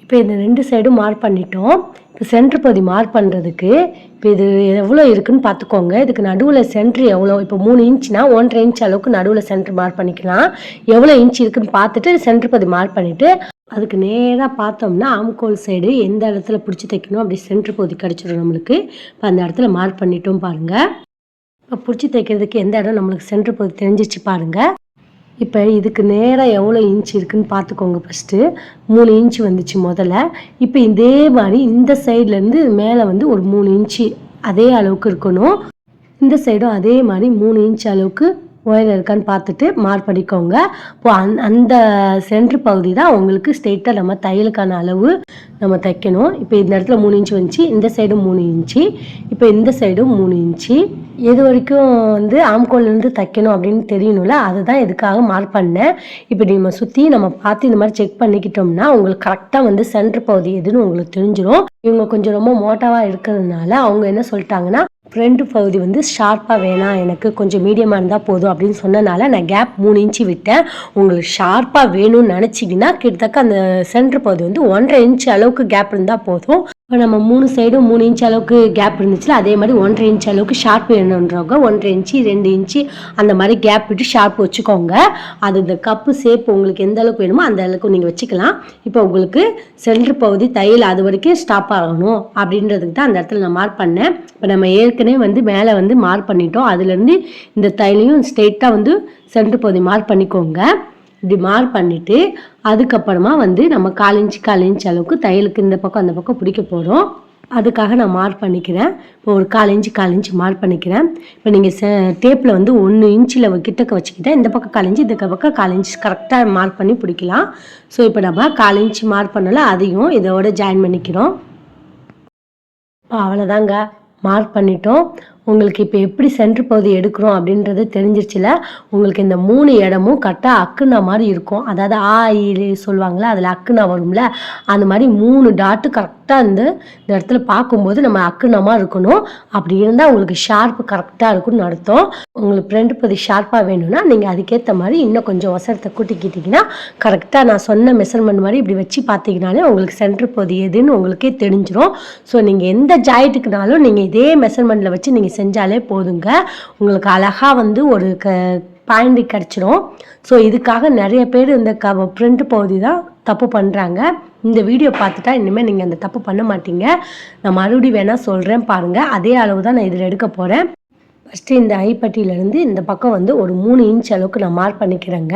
இப்போ இந்த 2 சைடும் மார்க் பண்ணிட்டோம். இப்போ சென்ட்ரு பகுதி மார்க் பண்ணுறதுக்கு இப்போ இது எவ்வளோ இருக்குதுன்னு பார்த்துக்கோங்க. இதுக்கு நடுவில் சென்ட்ரு எவ்வளோ இப்போ 3 இன்ச்னா 1.5 இன்ச் அளவுக்கு நடுவில் சென்ட்ரு மார்க் பண்ணிக்கலாம். எவ்வளோ இன்ச் இருக்குதுன்னு பார்த்துட்டு சென்ட்ரு பகுதி மார்க் பண்ணிவிட்டு அதுக்கு நேராக பார்த்தோம்னா ஆம்கோல் சைடு எந்த இடத்துல பிடிச்சி தைக்கணும் அப்படி சென்ட்ரு பகுதி கிடச்சிடும் நம்மளுக்கு. இப்போ அந்த இடத்துல மார்க் பண்ணிட்டோம் பாருங்கள். இப்போ பிடிச்சி தைக்கிறதுக்கு எந்த இடம் நம்மளுக்கு சென்ட்ரு பகுதி தெரிஞ்சிச்சு பாருங்கள். இப்போ இதுக்கு நேராக எவ்வளோ இன்ச் இருக்குதுன்னு பார்த்துக்கோங்க. ஃபஸ்ட்டு 3 இன்ச்சு வந்துச்சு முதல்ல. இப்போ இதே மாதிரி இந்த சைட்லேருந்து மேலே வந்து ஒரு 3 இன்ச்சு அதே அளவுக்கு இருக்கணும். இந்த சைடும் அதே மாதிரி 3 இன்ச் அளவுக்கு ஒயர் இருக்கான்னு பார்த்துட்டு மார்க் பண்ணிக்கோங்க. இப்போ அந்த சென்டர் பகுதி தான் உங்களுக்கு ஸ்ட்ரெயிட்டாக நம்ம தையலுக்கான அளவு நம்ம தைக்கணும். இப்போ இந்த இடத்துல 3 இன்ச்சு வந்துச்சு, இந்த சைடும் 3 இன்ச்சு, இப்போ இந்த சைடும் 3 இன்ச்சு. எது வரைக்கும் வந்து ஆம்கோல்லேருந்து தைக்கணும் அப்படின்னு தெரியணும்ல, அதுதான் இதுக்காக மார்க் பண்ணேன். இப்போ நம்ம சுற்றி நம்ம பார்த்து இந்த மாதிரி செக் பண்ணிக்கிட்டோம்னா உங்களுக்கு கரெக்டாக வந்து சென்டர் பகுதி எதுன்னு உங்களுக்கு தெரிஞ்சிடும். இவங்க கொஞ்சம் ரொம்ப மோட்டாவாக இருக்கிறதுனால அவங்க என்ன சொல்லிட்டாங்கன்னா, ஃப்ரண்ட் பகுதி வந்து ஷார்ப்பாக வேணாம், எனக்கு கொஞ்சம் மீடியமாக இருந்தால் போதும் அப்படின்னு சொன்னனால நான் கேப் 3 இன்ச்சு விட்டேன். உங்களுக்கு ஷார்ப்பாக வேணும்னு நினச்சிங்கன்னா கிட்டத்தட்ட அந்த சென்டர் பகுதி வந்து 1.5 இன்ச்சு அளவுக்கு கேப் இருந்தால் போதும். இப்போ நம்ம 3 சைடும் 3 இன்ச் அளவுக்கு கேப் இருந்துச்சுல, அதே மாதிரி 1.5 இன்ச் அளவுக்கு ஷார்ப் வேணுன்றவங்க 1.5 இன்ச்சு 2 இன்ச்சு அந்த மாதிரி கேப் விட்டு ஷார்ப் வச்சுக்கோங்க. அது இந்த கப்பு ஷேப் உங்களுக்கு எந்த அளவுக்கு வேணுமோ அந்த அளவுக்கு நீங்கள் வச்சுக்கலாம். இப்போ உங்களுக்கு சென்டர் பகுதி தையல் அது வரைக்கும் ஸ்டாப் ஆகணும் அப்படின்றதுக்கு தான் அந்த இடத்துல நான் மார்க் பண்ணேன். இப்போ நம்ம ஏற்கனவே வந்து மேலே வந்து மார்க் பண்ணிட்டோம். அதுலேருந்து இந்த தையலையும் ஸ்ட்ரெயிட்டாக வந்து சென்டர் பகுதி மார்க் பண்ணிக்கோங்க. இப்படி மார்க் பண்ணிவிட்டு அதுக்கப்புறமா வந்து நம்ம 1/4 இன்ச் அளவுக்கு தையலுக்கு இந்த பக்கம் அந்த பக்கம் பிடிக்க போகிறோம். அதுக்காக நான் மார்க் பண்ணிக்கிறேன். இப்போ ஒரு 1/4 இன்ச் மார்க் பண்ணிக்கிறேன். இப்போ நீங்கள் டேப்பில் வந்து 1 இன்ச்சில் கிட்டக்க வச்சுக்கிட்டேன். இந்த பக்கம் 1/4 இன்ச்சு, இந்த பக்கம் 1/4 இன்ச் கரெக்டாக மார்க் பண்ணி பிடிக்கலாம். ஸோ இப்போ நம்ம 1/4 இன்ச் மார்க் பண்ணல, அதையும் இதோட ஜாயின் பண்ணிக்கிறோம். இப்போ அவ்வளோதாங்க, மார்க் பண்ணிட்டோம். உங்களுக்கு இப்போ எப்படி சென்டர் பகுதி எடுக்கிறோம் அப்படின்றது தெரிஞ்சிருச்சுல. உங்களுக்கு இந்த 3 இடமும் கரெக்டாக அக்குனா மாதிரி இருக்கும். அதாவது சொல்லுவாங்களே, அதில் அக்குனா வரும்ல, அந்த மாதிரி 3 டாட்டு கரெக்டாக இந்த இடத்துல பார்க்கும்போது நம்ம அக்குனமாக இருக்கணும். அப்படி இருந்தால் உங்களுக்கு ஷார்ப்பு கரெக்டாக இருக்குன்னு அர்த்தம். உங்களுக்கு ஃப்ரண்ட் பகுதி ஷார்ப்பாக வேணும்னா நீங்கள் அதுக்கேற்ற மாதிரி இன்னும் கொஞ்சம் ஒசரத்தை கூட்டிக்கிட்டிங்கன்னா கரெக்டாக நான் சொன்ன மெஷர்மெண்ட் மாதிரி இப்படி வச்சு பார்த்தீங்கனாலே உங்களுக்கு சென்டர் பகுதி எதுன்னு உங்களுக்கே தெரிஞ்சிடும். ஸோ நீங்கள் எந்த ஜாயிண்ட்டுக்குனாலும் நீங்கள் இதே மெஷர்மெண்ட்டில் வச்சு நீங்கள் செஞ்சாலே போதுங்க. உங்களுக்கு அழகாக வந்து ஒரு பாயிண்ட் கிடச்சிடும். ஸோ இதுக்காக நிறைய பேர் இந்த ஃப்ரண்ட் பகுதி தான் தப்பு பண்ணுறாங்க. இந்த வீடியோ பார்த்துட்டா இனிமேல் நீங்கள் அந்த தப்பு பண்ண மாட்டீங்க. நான் மறுபடியும் வேணால் சொல்கிறேன் பாருங்கள். அதே அளவு தான் நான் இதில் எடுக்க போகிறேன். ஃபஸ்ட்டு இந்த ஐப்பட்டியிலேருந்து இந்த பக்கம் வந்து ஒரு 3 இன்ச் அளவுக்கு நான் மார்க் பண்ணிக்கிறேங்க.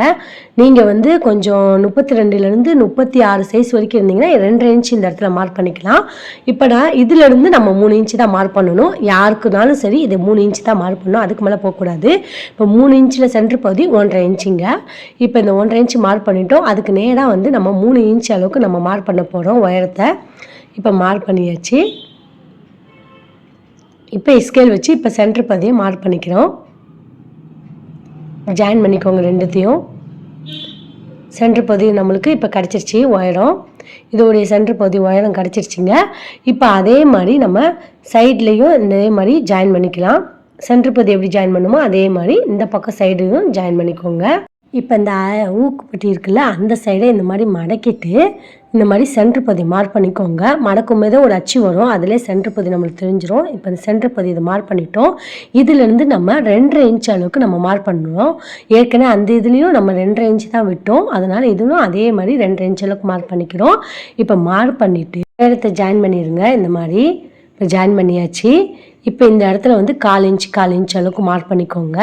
நீங்கள் வந்து கொஞ்சம் 32லேருந்து 36 சைஸ் வரைக்கும் இருந்தீங்கன்னா 2.5 இன்ச் இந்த இடத்துல மார்க் பண்ணிக்கலாம். இப்போ நான் இதிலேருந்து நம்ம 3 இன்ச்சு தான் மார்க் பண்ணணும். யாருக்குனாலும் சரி இது 3 இன்ச்சு தான் மார்க் பண்ணணும், அதுக்கு மேலே போகக்கூடாது. இப்போ 3 இன்ச்சில் சென்டர் பகுதி 1.5 இன்ச்சுங்க. இப்போ இந்த 1.5 இன்ச்சு மார்க் பண்ணிட்டோம். அதுக்கு நேராக வந்து நம்ம 3 இன்ச் அளவுக்கு நம்ம மார்க் பண்ண போகிறோம் உயரத்தை. இப்போ மார்க் பண்ணியாச்சு. இப்போ ஸ்கேல் வச்சு இப்போ சென்டர் பகுதியை மார்க் பண்ணிக்கிறோம். ஜாயின் பண்ணிக்கோங்க ரெண்டுத்தையும். சென்டர் பகுதி நம்மளுக்கு இப்போ கிடச்சிருச்சு உயரம். இதோடைய சென்டர் பகுதி உயரம் கிடச்சிருச்சுங்க. இப்போ அதே மாதிரி நம்ம சைட்லேயும் இதே மாதிரி ஜாயின் பண்ணிக்கலாம். சென்டர் பகுதி எப்படி ஜாயின் பண்ணுமோ அதே மாதிரி இந்த பக்கம் சைடையும் ஜாயின் பண்ணிக்கோங்க. இப்போ இந்த ஊக்குப்பட்டி இருக்குல்ல, அந்த சைடை இந்த மாதிரி மடக்கிட்டு இந்த மாதிரி சென்டர் பகுதி மார்க் பண்ணிக்கோங்க. மடக்கும் போதே ஒரு அச்சு வரும், அதிலே சென்டர் பகுதி நம்மளுக்கு தெரிஞ்சிடும். இப்போ இந்த சென்டர் பகுதி இதை மார்க் பண்ணிட்டோம். இதிலேருந்து நம்ம 2.5 இன்ச் அளவுக்கு நம்ம மார்க் பண்ணுறோம். ஏற்கனவே அந்த இதுலேயும் நம்ம 2.5 இன்ச்சு தான் விட்டோம். அதனால் இதுவும் அதே மாதிரி 2.5 இன்ச் அளவுக்கு மார்க் பண்ணிக்கிறோம். இப்போ மார்க் பண்ணிவிட்டு இடத்த ஜாயின் பண்ணிடுங்க. இந்த மாதிரி இப்போ ஜாயின் பண்ணியாச்சு. இப்போ இந்த இடத்துல வந்து 1/4 இன்ச் அளவுக்கு மார்க் பண்ணிக்கோங்க.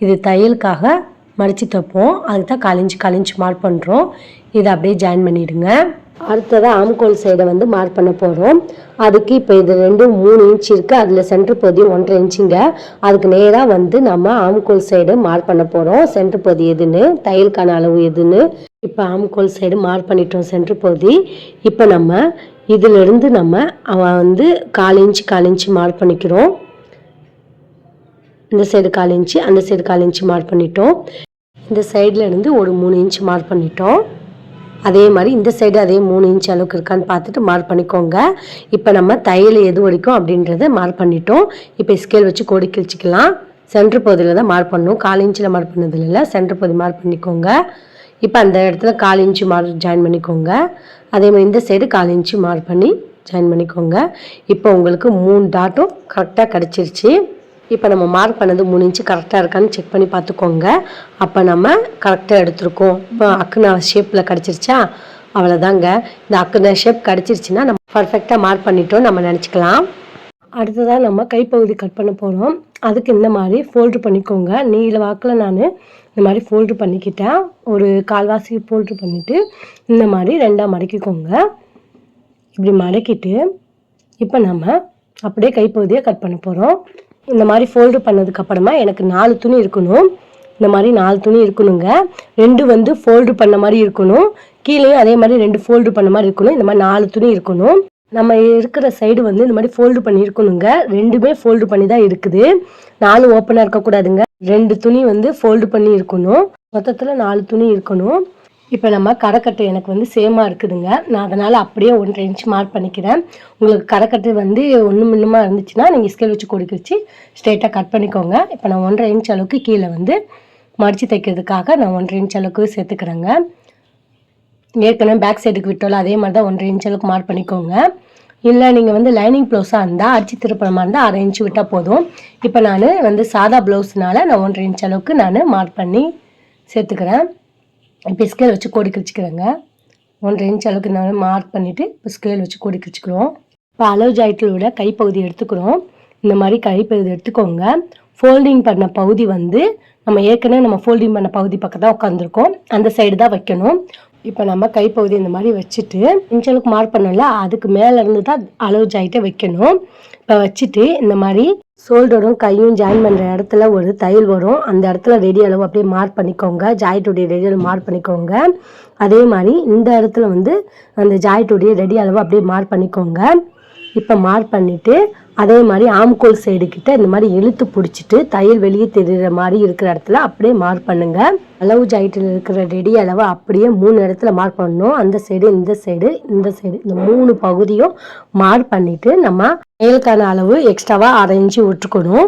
இது தையலுக்காக மடித்து தைப்போம், அதுக்கு தான் 1/4 இன்ச் மார்க் பண்ணுறோம். இதை அப்படியே ஜாயின் பண்ணிவிடுங்க. அடுத்ததாக ஆம்கோல் சைடை வந்து மார்க் பண்ண போகிறோம். அதுக்கு இப்போ இது 3 இன்ச் இருக்குது, அதில் சென்டர் பகுதி 1.5 இன்ச்சுங்க. அதுக்கு நேராக வந்து நம்ம ஆம்கோல் சைடு மார்க் பண்ண போகிறோம். சென்டர் பகுதி எதுன்னு, தையலுக்கான அளவு எதுன்னு. இப்போ ஆம்கோல் சைடு மார்க் பண்ணிட்டோம் சென்டர் பகுதி. இப்போ நம்ம இதிலிருந்து நம்ம வந்து 1/4 இன்ச் மார்க் பண்ணிக்கிறோம். இந்த சைடு 1/4 இன்ச்சு, அந்த சைடு 1/4 இன்ச்சு மார்க் பண்ணிட்டோம். இந்த சைடில் இருந்து ஒரு 3 இன்ச் மார்க் பண்ணிட்டோம். அதே மாதிரி இந்த சைடு அதே 3 இன்ச் அளவுக்கு இருக்கான்னு பார்த்துட்டு மார்க் பண்ணிக்கோங்க. இப்போ நம்ம தையல் எது வரைக்கும் அப்படின்றத மார்க் பண்ணிட்டோம். இப்போ ஸ்கேல் வச்சு கோடி கிழிச்சிக்கலாம். சென்டர் பகுதியில் தான் மார்க் பண்ணணும், 1/4 இன்ச்சில் மார்க் பண்ணதில் இல்லை, சென்டர் பகுதி மார்க் பண்ணிக்கோங்க. இப்போ அந்த இடத்துல 1/4 இன்ச்சு மார்க் ஜாயின் பண்ணிக்கோங்க. அதே மாதிரி இந்த சைடு 1/4 இன்ச்சு மார்க் பண்ணி ஜாயின் பண்ணிக்கோங்க. இப்போ உங்களுக்கு 3 டாட்டும் கரெக்டாக கிடச்சிருச்சு. இப்போ நம்ம மார்க் பண்ணது 3 இன்ச்சு கரெக்டாக இருக்கான்னு செக் பண்ணி பார்த்துக்கோங்க. அப்போ நம்ம கரெக்டாக எடுத்துருக்கோம். இப்போ அக்குனா ஷேப்பில் கிடச்சிருச்சா, அவ்வளோதாங்க. இந்த அக்குனா ஷேப் கிடச்சிருச்சுன்னா நம்ம பர்ஃபெக்டாக மார்க் பண்ணிட்டோம் நம்ம நினச்சிக்கலாம். அடுத்ததாக நம்ம கைப்பகுதி கட் பண்ண போகிறோம். அதுக்கு இந்த மாதிரி ஃபோல்டு பண்ணிக்கோங்க. நீல வாக்கில் நான் இந்த மாதிரி ஃபோல்டு பண்ணிக்கிட்டேன். ஒரு 1/4 ஃபோல்டு பண்ணிவிட்டு இந்த மாதிரி 2ஆக மடக்கிக்கோங்க. இப்படி மடக்கிட்டு இப்போ நம்ம அப்படியே கைப்பகுதியை கட் பண்ண போகிறோம். இந்த மாதிரி ஃபோல்டு பண்ணதுக்கப்புறமா எனக்கு 4 துணி இருக்கணும். இந்த மாதிரி 4 துணி இருக்கணுங்க. 2 வந்து ஃபோல்டு பண்ண மாதிரி இருக்கணும், கீழேயும் அதே மாதிரி 2 ஃபோல்டு பண்ண மாதிரி இருக்கணும். இந்த மாதிரி 4 துணி இருக்கணும். நம்ம இருக்கிற சைடு வந்து இந்த மாதிரி ஃபோல்டு பண்ணி இருக்கணுங்க. 2மே ஃபோல்டு பண்ணி தான் இருக்குது. 4 ஓப்பனாக இருக்கக்கூடாதுங்க. 2 துணி வந்து ஃபோல்டு பண்ணி இருக்கணும். மொத்தத்தில் 4 துணி இருக்கணும். இப்போ நம்ம கரைக்கட்டு எனக்கு வந்து சேமாக இருக்குதுங்க. நான் அதனால் அப்படியே 1.5 இன்ச் மார்க் பண்ணிக்கிறேன். உங்களுக்கு கரைக்கட்டு வந்து ஒன்றும் இன்னுமா இருந்துச்சுன்னா நீங்கள் ஸ்கேல் வச்சு கொடுக்கிச்சு ஸ்ட்ரெயிட்டாக கட் பண்ணிக்கோங்க. இப்போ நான் 1.5 இன்ச் அளவுக்கு கீழே வந்து மடித்து தைக்கிறதுக்காக நான் 1.5 இன்ச் அளவுக்கு சேர்த்துக்கிறேங்க. ஏற்கனவே பேக் சைடுக்கு விட்டோம்ல அதே மாதிரி தான் 1.5 இன்ச் அளவுக்கு மார்க் பண்ணிக்கோங்க. இல்லை நீங்கள் வந்து லைனிங் ப்ளவுஸாக இருந்தால் அடிச்சு திருப்புற மாதிரி இருந்தால் 1/2 இன்ச்சு விட்டால் போதும். இப்போ நான் வந்து சாதா ப்ளவுஸ்னால நான் 1.5 இன்ச் அளவுக்கு நான் மார்க் பண்ணி சேர்த்துக்கிறேன். இப்போ ஸ்கேல் வச்சு கோடி கிழிச்சிக்கிறேங்க. 1.5 இன்ச் அளவுக்கு நான் மார்க் பண்ணிவிட்டு இப்போ ஸ்கேல் வச்சு கோடி கிழிச்சிக்கிறோம். இப்போ அளவு ஜாயிட்டில் விட கைப்பகுதி எடுத்துக்கிறோம். இந்த மாதிரி கைப்பகுதி எடுத்துக்கோங்க. ஃபோல்டிங் பண்ண பகுதி வந்து நம்ம ஏற்கனவே நம்ம ஃபோல்டிங் பண்ண பகுதி பக்கம் தான் உட்காந்துருக்கோம், அந்த சைடு தான் வைக்கணும். இப்போ நம்ம கைப்பகுதி இந்த மாதிரி வச்சுட்டு இன்ச்சளவுக்கு மார்க் பண்ணல அதுக்கு மேலே இருந்து தான் அளவு ஜாயிட்டை வைக்கணும். இப்போ வச்சுட்டு இந்த மாதிரி ஷோல்டரும் கையும் ஜாயின் பண்ணுற இடத்துல ஒரு தையல் வரும், அந்த இடத்துல ரெடி அளவு அப்படியே மார்க் பண்ணிக்கோங்க. ஜாயிட்டுடைய ரெடி அளவு மார்க் பண்ணிக்கோங்க. அதே மாதிரி இந்த இடத்துல வந்து அந்த ஜாயிட்டுடைய ரெடி அளவு அப்படியே மார்க் பண்ணிக்கோங்க. இப்போ மார்க் பண்ணிவிட்டு அதே மாதிரி ஆம்கோல் சைடு கிட்ட இந்த மாதிரி இழுத்து பிடிச்சிட்டு தையல் வெளியே தெரிகிற மாதிரி இருக்கிற இடத்துல அப்படியே மார்க் பண்ணுங்க. அளவு ஜாயிட்டில் இருக்கிற ரெடி அளவை அப்படியே 3 இடத்துல மார்க் பண்ணணும். அந்த சைடு இந்த சைடு இந்த சைடு இந்த 3 பகுதியும் மார்க் பண்ணிட்டு நம்ம மேலுக்கான அளவு எக்ஸ்ட்ராவா 1/2 இன்ச்சு விட்டுக்கணும்.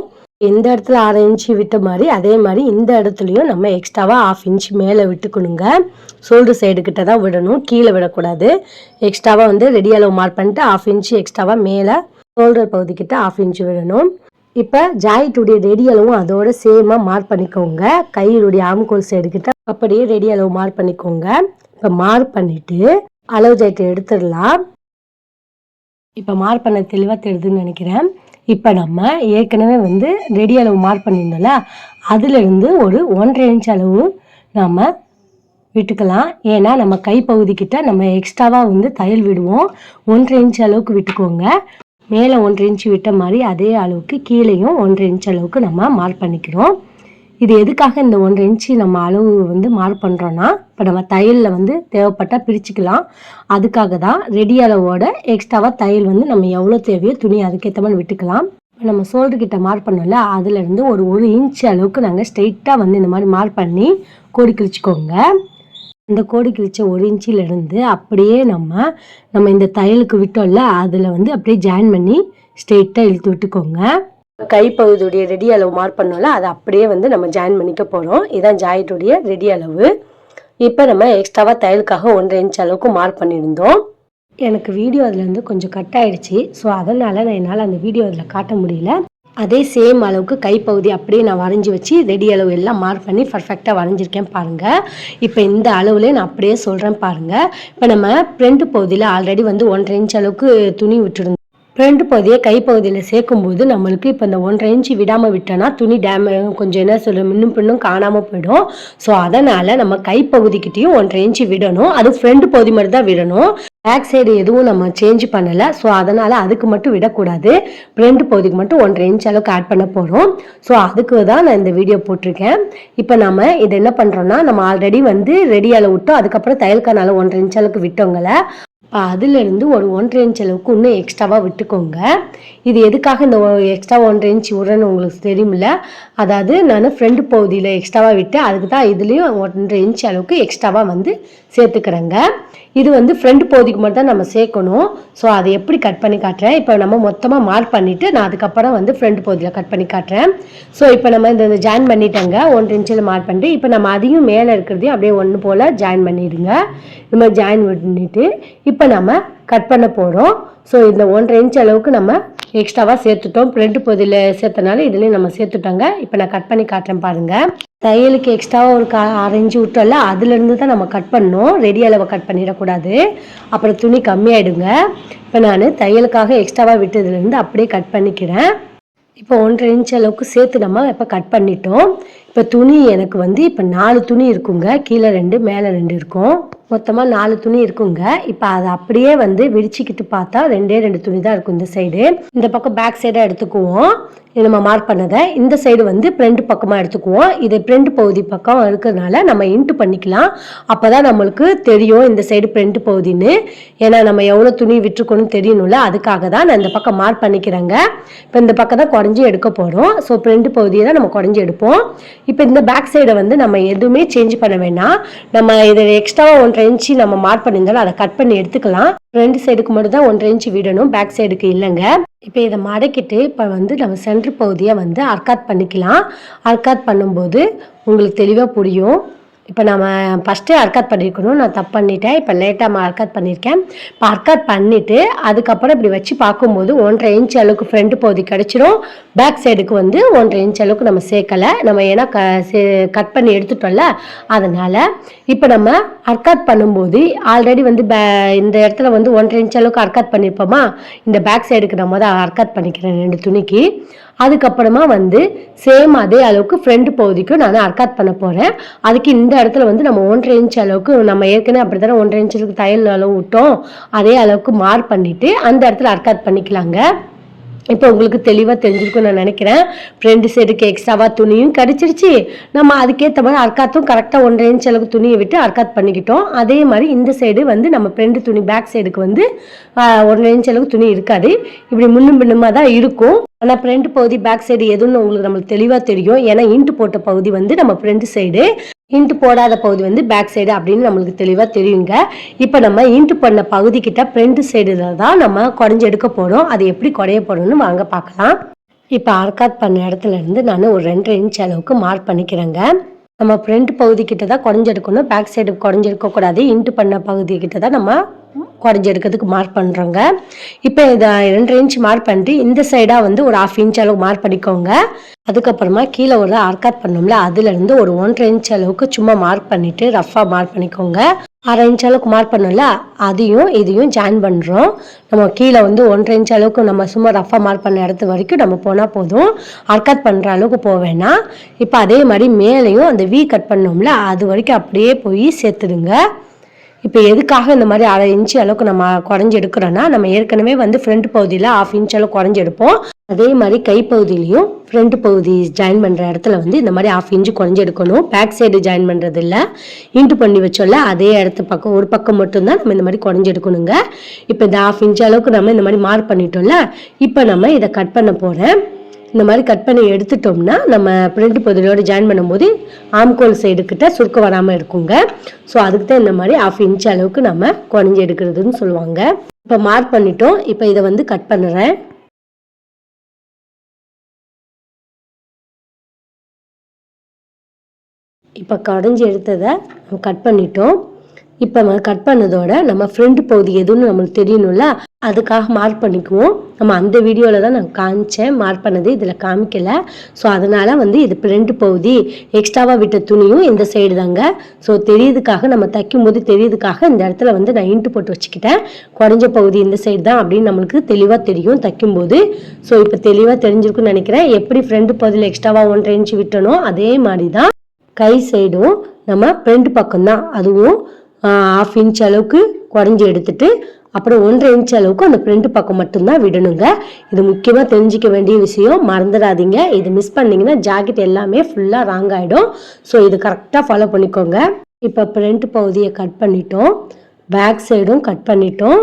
எந்த இடத்துல 1/2 இன்ச்சு விட்ட மாதிரி அதே மாதிரி இந்த இடத்துலையும் நம்ம எக்ஸ்ட்ராவா 1/2 இன்ச் மேலே விட்டுக்கணுங்க. ஷோல்டர் சைடு கிட்ட தான் விடணும், கீழே விடக்கூடாது. எக்ஸ்ட்ராவா வந்து ரெடி அளவு மார்க் பண்ணிட்டு 1/2 இன்ச்சு எக்ஸ்ட்ராவா மேலே ஷோல்டர் பகுதி கிட்ட 1/2 இன்ச்சு விடணும். இப்போ ஜாயிட்டுடைய ரெடி அளவும் அதோட சேமாக மார்க் பண்ணிக்கோங்க. கையிலுடைய ஆம்கோல் சைடு கிட்ட அப்படியே ரெடி அளவு மார்க் பண்ணிக்கோங்க. இப்போ மார்க் பண்ணிட்டு அளவு ஜாயிட்டை எடுத்துடலாம். இப்போ மார்க் பண்ண தெளிவாக தெரியுதுன்னு நினைக்கிறேன். இப்போ நம்ம ஏற்கனவே வந்து ரெடி அளவு மார்க் பண்ணியிருந்தோம்ல அதுலேருந்து ஒரு 1.5 இன்ச் அளவு நம்ம விட்டுக்கலாம். ஏன்னா நம்ம கைப்பகுதிக்கிட்ட நம்ம எக்ஸ்ட்ராவாக வந்து தையல் விடுவோம். 1.5 இன்ச் அளவுக்கு விட்டுக்கோங்க. மேலே 1.5 இன்ச்சு விட்ட மாதிரி அதே அளவுக்கு கீழேயும் 1.5 இன்ச் அளவுக்கு நம்ம மார்க் பண்ணிக்கிறோம். இது எதுக்காக இந்த 1.5 இன்ச்சு நம்ம அளவு வந்து மார்க் பண்ணுறோன்னா இப்போ நம்ம தையலில் வந்து தேவைப்பட்டால் பிரிச்சுக்கலாம். அதுக்காக தான் ரெடி அளவோட எக்ஸ்ட்ராவாக தையல் வந்து நம்ம எவ்வளோ தேவையோ துணி அதுக்கேற்ற மாதிரி விட்டுக்கலாம். நம்ம ஷோல்டர் கிட்ட மார்க் பண்ணோம்ல அதுலேருந்து ஒரு 1 இன்ச் அளவுக்கு நாங்கள் ஸ்ட்ரெயிட்டாக வந்து இந்த மாதிரி மார்க் பண்ணி கோடி கிழிச்சிக்கோங்க. இந்த கோடி கிழிச்ச 1 இன்ச்சிலேருந்து அப்படியே நம்ம இந்த தையலுக்கு விட்டோம்ல அதில் வந்து அப்படியே ஜாயின் பண்ணி ஸ்ட்ரெயிட்டாக இழுத்து விட்டுக்கோங்க. கைப்பகுதியுடைய ரெடி அளவு மார்க் பண்ணோம்ல அதை அப்படியே வந்து நம்ம ஜாயின் பண்ணிக்க போகிறோம். இதுதான் ஜாயிட்டுடைய ரெடி அளவு. இப்போ நம்ம எக்ஸ்ட்ராவாக தையலுக்காக 1.5 இன்ச் அளவுக்கு மார்க் பண்ணியிருந்தோம். எனக்கு வீடியோ அதுலேருந்து கொஞ்சம் கட் ஆகிடுச்சு. ஸோ அதனால் என்னால் அந்த வீடியோ அதில் காட்ட முடியல. அதே சேம் அளவுக்கு கைப்பகுதி அப்படியே நான் வரைஞ்சி வச்சு ரெடி அளவு எல்லாம் மார்க் பண்ணி பர்ஃபெக்டாக வரைஞ்சிருக்கேன் பாருங்கள். இப்போ இந்த அளவுலேயே நான் அப்படியே சொல்கிறேன் பாருங்கள். இப்போ நம்ம ஃப்ரண்ட் பகுதியில் ஆல்ரெடி வந்து 1.5 இன்ச் அளவுக்கு துணி விட்டுருந்தோம். ஃப்ரண்ட் பகுதியை கைப்பகுதியில் சேர்க்கும்போது நம்மளுக்கு இப்போ இந்த 1.5 இன்ச்சு விடாமல் விட்டோன்னா துணி கொஞ்சம் என்ன சொல்ல முன்னும் பின்னும் காணாமல் போயிடும். ஸோ அதனால் நம்ம கைப்பகுதிக்கிட்டையும் 1.5 இன்ச்சு விடணும். அது ஃப்ரண்ட் பகுதி மட்டும் தான் விடணும். பேக் சைடு எதுவும் நம்ம சேஞ்ச் பண்ணலை. ஸோ அதனால் அதுக்கு மட்டும் விடக்கூடாது. ஃப்ரண்ட் பகுதிக்கு மட்டும் 1.5 இன்ச் அளவுக்கு ஆட் பண்ண போகிறோம். ஸோ அதுக்கு தான் நான் இந்த வீடியோ போட்டிருக்கேன். இப்போ நம்ம இது என்ன பண்ணுறோன்னா நம்ம ஆல்ரெடி வந்து ரெடி அளவு விட்டோம், அதுக்கப்புறம் தையலுக்கான அளவு 1.5 இன்ச் அளவுக்கு விட்டோங்கள அதுலேருந்து ஒரு 1.5 இன்ச் அளவுக்கு இன்னும் எக்ஸ்ட்ராவாக விட்டுக்கோங்க. இது எதுக்காக இந்த எக்ஸ்ட்ரா 1.5 இன்ச் விடுறேன்னு உங்களுக்கு தெரியுமில்ல. அதாவது நான் ஃப்ரண்ட் பகுதியில் எக்ஸ்ட்ராவாக விட்டு அதுக்கு தான் இதுலேயும் 1.5 இன்ச் அளவுக்கு எக்ஸ்ட்ராவாக வந்து சேர்த்துக்கிறேங்க. இது வந்து ஃப்ரண்ட் பகுதிக்கு மட்டும் தான் நம்ம சேர்க்கணும். ஸோ அதை எப்படி கட் பண்ணி காட்டுறேன். இப்போ நம்ம மொத்தமாக மார்க் பண்ணிவிட்டு நான் அதுக்கப்புறம் வந்து ஃப்ரண்ட் பகுதியில் கட் பண்ணி காட்டுறேன். ஸோ இப்போ நம்ம இந்த ஜாயின் பண்ணிட்டேங்க 1.5 இன்ச்சில் மார்க் பண்ணிட்டு இப்போ நம்ம அதையும் மேலே இருக்கிறதையும் அப்படியே ஒன்று போல் ஜாயின் பண்ணிடுங்க. இந்த மாதிரி ஜாயின் பண்ணிட்டு இப்போ நம்ம கட் பண்ண போகிறோம். ஸோ இந்த 1.5 இன்ச் அளவுக்கு நம்ம எக்ஸ்ட்ராவாக சேர்த்துட்டோம். ஃப்ரண்ட் பகுதியில் சேர்த்தனால இதுலேயும் நம்ம சேர்த்துட்டோங்க. இப்போ நான் கட் பண்ணி காட்டுறேன் பாருங்கள். தையலுக்கு எக்ஸ்ட்ராவாக ஒரு 1/2 இன்ச்சு விட்டோம்ல அதுலேருந்து தான் நம்ம கட் பண்ணோம். ரெடி அளவை கட் பண்ணிடக்கூடாது, அப்புறம் துணி கம்மியாயிடுங்க. இப்போ நான் தையலுக்காக எக்ஸ்ட்ராவாக விட்டதுலேருந்து அப்படியே கட் பண்ணிக்கிறேன். இப்போ 1.5 இன்ச் அளவுக்கு சேர்த்து நம்ம இப்போ கட் பண்ணிட்டோம். இப்போ துணி எனக்கு வந்து இப்போ 4 துணி இருக்குங்க. கீழே 2 மேலே 2 இருக்கும். மொத்தமாக 4 துணி இருக்குங்க. இப்போ அதை அப்படியே வந்து விரிச்சிக்கிட்டு பார்த்தா 2 துணி தான் இருக்கும் இந்த சைடு. இந்த பக்கம் பேக் சைடாக எடுத்துக்குவோம் நம்ம மார்க் பண்ணதை. இந்த சைடு வந்து ஃப்ரண்ட் பக்கமாக எடுத்துக்குவோம். இது ஃப்ரண்ட் பகுதி பக்கம் இருக்கிறதுனால நம்ம இன்ட்டு பண்ணிக்கலாம். அப்போ தான் நம்மளுக்கு தெரியும் இந்த சைடு ஃப்ரண்ட் பகுதின்னு. ஏன்னா நம்ம எவ்வளோ துணி விட்டுருக்கணும்னு தெரியணும்ல, அதுக்காக தான் நான் இந்த பக்கம் மார்க் பண்ணிக்கிறேங்க. இப்போ இந்த பக்கம் தான் குறைஞ்சி எடுக்க போகிறோம். ஸோ ஃப்ரண்ட் பகுதியை தான் நம்ம குறைஞ்சி எடுப்போம். இப்போ இந்த பேக் சைடை வந்து நம்ம எதுவுமே சேஞ்ச் பண்ண வேணாம். நம்ம இதை எக்ஸ்ட்ராவாக 1.5 இன்ச்சு நம்ம மார்க் பண்ணியிருந்தாலும் அதை கட் பண்ணி எடுத்துக்கலாம். ஃப்ரண்ட் சைடுக்கு மட்டும் தான் 1.5 இன்ச்சு விடணும், பேக் சைடுக்கு இல்லைங்க. இப்போ இதை மடக்கிட்டு இப்போ வந்து நம்ம சென்டர் பகுதியை வந்து அர்க்காட் பண்ணிக்கலாம். அர்க்காட் பண்ணும்போது உங்களுக்கு தெளிவாக புரியும். இப்போ நம்ம ஃபஸ்ட்டு அர்க்காட் பண்ணியிருக்கணும், நான் தப்பு பண்ணிட்டேன். இப்போ லேட்டாக அர்க்காட் பண்ணியிருக்கேன். இப்போ அர்க்காட் பண்ணிவிட்டு அதுக்கப்புறம் இப்படி வச்சு பார்க்கும்போது 1.5 இன்ச் அளவுக்கு ஃப்ரண்ட் பகுதி கிடச்சிரும். பேக் சைடுக்கு வந்து 1.5 இன்ச் அளவுக்கு நம்ம சேர்க்கலை. நம்ம ஏன்னா கட் பண்ணி எடுத்துட்டோம்ல, அதனால் இப்போ நம்ம அர்க்காட் பண்ணும்போது ஆல்ரெடி வந்து இந்த இடத்துல வந்து 1.5 இன்ச் அளவுக்கு அர்க்காட் பண்ணியிருப்போமா, இந்த பேக் சைடுக்கு நம்ம தான் அர்க்காட் பண்ணிக்கிறேன் 2 துணிக்கு. அதுக்கப்புறமா வந்து சேம் அதே அளவுக்கு ஃப்ரண்ட் பகுதிக்கும் நான் அர்க்காட் பண்ண போகிறேன். அதுக்கு இந்த இடத்துல வந்து நம்ம 1.5 இன்ச் அளவுக்கு நம்ம ஏற்கனவே அப்படி தானே 1.5 இன்ச்சுக்கு தையல் அளவு விட்டோம், அதே அளவுக்கு மார்க் பண்ணிவிட்டு அந்த இடத்துல அர்க்காட் பண்ணிக்கலாங்க. இப்போ உங்களுக்கு தெளிவாக தெரிஞ்சிருக்கும்னு நான் நினைக்கிறேன். ஃப்ரண்ட் சைடுக்கு எக்ஸ்ட்ராவாக துணியும் கிடச்சிருச்சு. நம்ம அதுக்கேற்ற மாதிரி அர்க்காத்தும் கரெக்டாக 1.5 இன்ச் அளவுக்கு துணியை விட்டு அர்க்காட் பண்ணிக்கிட்டோம். அதே மாதிரி இந்த சைடு வந்து நம்ம ஃப்ரண்ட் துணி பேக் சைடுக்கு வந்து 1.5 இன்ச் அளவுக்கு துணி இருக்காது, இப்படி முன்னும் பின்னுமாக தான் இருக்கும். ஆனால் ஃப்ரண்ட் பகுதி பேக் சைடு எதுன்னு உங்களுக்கு நம்மளுக்கு தெளிவாக தெரியும். ஏன்னா இன்ட்டு போட்ட பகுதி வந்து நம்ம ஃப்ரண்ட் சைடு, இன்ட்டு போடாத பகுதி வந்து பேக் சைடு அப்படின்னு நம்மளுக்கு தெளிவாக தெரியுங்க. இப்போ நம்ம இன்ட்டு பண்ண பகுதிக்கிட்ட ஃப்ரண்ட் சைடில் தான் நம்ம குறைஞ்சி எடுக்க போகிறோம். அது எப்படி குறைய போகிறோம்னு வாங்க பார்க்கலாம். இப்போ அர்க்காட் பண்ண இடத்துல இருந்து நான் ஒரு 2.5 இன்ச் அளவுக்கு மார்க் பண்ணிக்கிறேங்க. நம்ம ஃப்ரண்ட் பகுதிக்கிட்ட தான் குறைஞ்செடுக்கணும், பேக் சைடு குறைஞ்செடுக்கக்கூடாது. இன்ட்டு பண்ண பகுதிக்கிட்ட தான் நம்ம குறைஞ்செடுக்கிறதுக்கு மார்க் பண்ணுறோங்க. இப்போ இதை 2.5 இன்ச் மார்க் பண்ணிட்டு இந்த சைடாக வந்து ஒரு 1/2 இன்ச் அளவுக்கு மார்க் பண்ணிக்கோங்க. அதுக்கப்புறமா கீழே ஒரு அர்க்காட் பண்ணோம்ல, அதுலேருந்து ஒரு 1.5 இன்ச் அளவுக்கு சும்மா மார்க் பண்ணிவிட்டு ரஃபாக மார்க் பண்ணிக்கோங்க. 1/2 இன்ச் அளவுக்கு மார்க் பண்ணோம்ல, அதையும் இதையும் ஜாயின் பண்ணுறோம். நம்ம கீழே வந்து 1.5 இன்ச் அளவுக்கு நம்ம சும்மா ரஃபாக மார்க் பண்ண இடத்து வரைக்கும் நம்ம போனால் போதும், அர்க்காட் பண்ணுற அளவுக்கு போவேன்னா. இப்போ அதே மாதிரி மேலேயும் அந்த வி கட் பண்ணோம்ல, அது வரைக்கும் அப்படியே போய் சேர்த்துடுங்க. இப்போ எதுக்காக இந்த மாதிரி 1/2 இன்ச்சு அளவுக்கு நம்ம குறைஞ்சி எடுக்கிறோன்னா, நம்ம ஏற்கனவே வந்து ஃப்ரண்ட் பகுதியில் 1/2 இன்ச் அளவுக்கு குறைஞ்சி எடுப்போம். அதே மாதிரி கைப்பகுதியிலையும் ஃப்ரண்ட் பகுதி ஜாயின் பண்ணுற இடத்துல வந்து இந்த மாதிரி 1/2 இன்ச்சு குறைஞ்சி எடுக்கணும். பேக் சைடு ஜாயின் பண்ணுறது இல்லை, இன்ட்டு பண்ணி வச்சோம்ல அதே இடத்து பக்கம் ஒரு பக்கம் மட்டும்தான் நம்ம இந்த மாதிரி குறைஞ்சி எடுக்கணுங்க. இப்போ இந்த 1/2 இன்ச் அளவுக்கு நம்ம இந்த மாதிரி மார்க் பண்ணிட்டோம்ல, இப்போ நம்ம இதை கட் பண்ண போகிறேன். இந்த மாதிரி கட் பண்ணி எடுத்துட்டோம்னா நம்ம ஃப்ரண்ட் பகுதியோடு ஜாயின் பண்ணும்போது ஆம்கோல் சைடுக்கிட்ட சுருக்கம் வராமல் இருக்குங்க. ஸோ அதுக்கு தான் இந்த மாதிரி 1/2 இன்ச் அளவுக்கு நம்ம குறைஞ்சி எடுக்கிறதுன்னு சொல்லுவாங்க. இப்போ மார்க் பண்ணிட்டோம். இப்போ இதை வந்து கட் பண்ணுறேன். இப்போ கடைஞ்சி எடுத்ததை கட் பண்ணிட்டோம். இப்போ நம்ம கட் பண்ணதோட நம்ம ஃப்ரண்ட் பகுதி எதுன்னு நம்மளுக்கு தெரியணும்ல, அதுக்காக மார்க் பண்ணிக்குவோம். நம்ம அந்த வீடியோவில் தான் நான் காமிச்சேன், மார்க் பண்ணது இதில் காமிக்கலை. ஸோ அதனால் வந்து இது ஃப்ரண்ட் பகுதி, எக்ஸ்ட்ராவாக விட்ட துணியும் இந்த சைடு தாங்க. ஸோ தெரியுதுக்காக நம்ம தைக்கும்போது தெரியுதுக்காக இந்த இடத்துல வந்து நான் இன்ட்டு போட்டு வச்சுக்கிட்டேன். குறைஞ்ச பகுதி இந்த சைடு தான் அப்படின்னு நம்மளுக்கு தெளிவாக தெரியும் தைக்கும்போது. ஸோ இப்போ தெளிவாக தெரிஞ்சிருக்குன்னு நினைக்கிறேன். எப்படி ஃப்ரண்ட் பகுதியில் எக்ஸ்ட்ராவாக 1.5 இன்ச்சு விட்டனோ அதே மாதிரி தான் கை சைடும் நம்ம ஃப்ரண்ட் பக்கம்தான், அதுவும் 1/2 இன்ச் அளவுக்கு குறைஞ்சி எடுத்துட்டு அப்புறம் 1.5 இன்ச் அளவுக்கு அந்த ஃப்ரண்ட் பக்கம் மட்டும்தான் விடணுங்க. இது முக்கியமாக தெரிஞ்சிக்க வேண்டிய விஷயம், மறந்துடாதீங்க. இது மிஸ் பண்ணிங்கன்னா ஜாக்கெட் எல்லாமே ஃபுல்லாக ராங் ஆகிடும். ஸோ இது கரெக்டாக ஃபாலோ பண்ணிக்கோங்க. இப்போ ஃப்ரண்ட் பகுதியை கட் பண்ணிட்டோம், பேக் சைடும் கட் பண்ணிட்டோம்,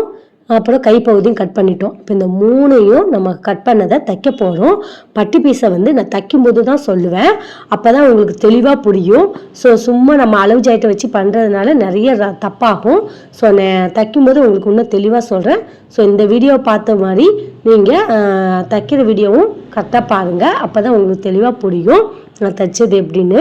அப்புறம் கைப்பகுதியும் கட் பண்ணிட்டோம். இப்போ இந்த 3ஐயும் நம்ம கட் பண்ணதை தைக்க போகிறோம். பட்டி பீஸை வந்து நான் தைக்கும்போது தான் சொல்லுவேன், அப்போ தான் உங்களுக்கு தெளிவாக புரியும். ஸோ சும்மா நம்ம அளவு ஜாக்கெட்டை வச்சு பண்ணுறதுனால நிறைய தப்பாகும். ஸோ நான் தைக்கும்போது உங்களுக்கு இன்னும் தெளிவாக சொல்கிறேன். ஸோ இந்த வீடியோவை பார்த்த மாதிரி நீங்கள் தைக்கிற வீடியோவும் கரெக்டாக பாருங்கள், அப்போ தான் உங்களுக்கு தெளிவாக புரியும் நான் தைச்சது எப்படின்னு.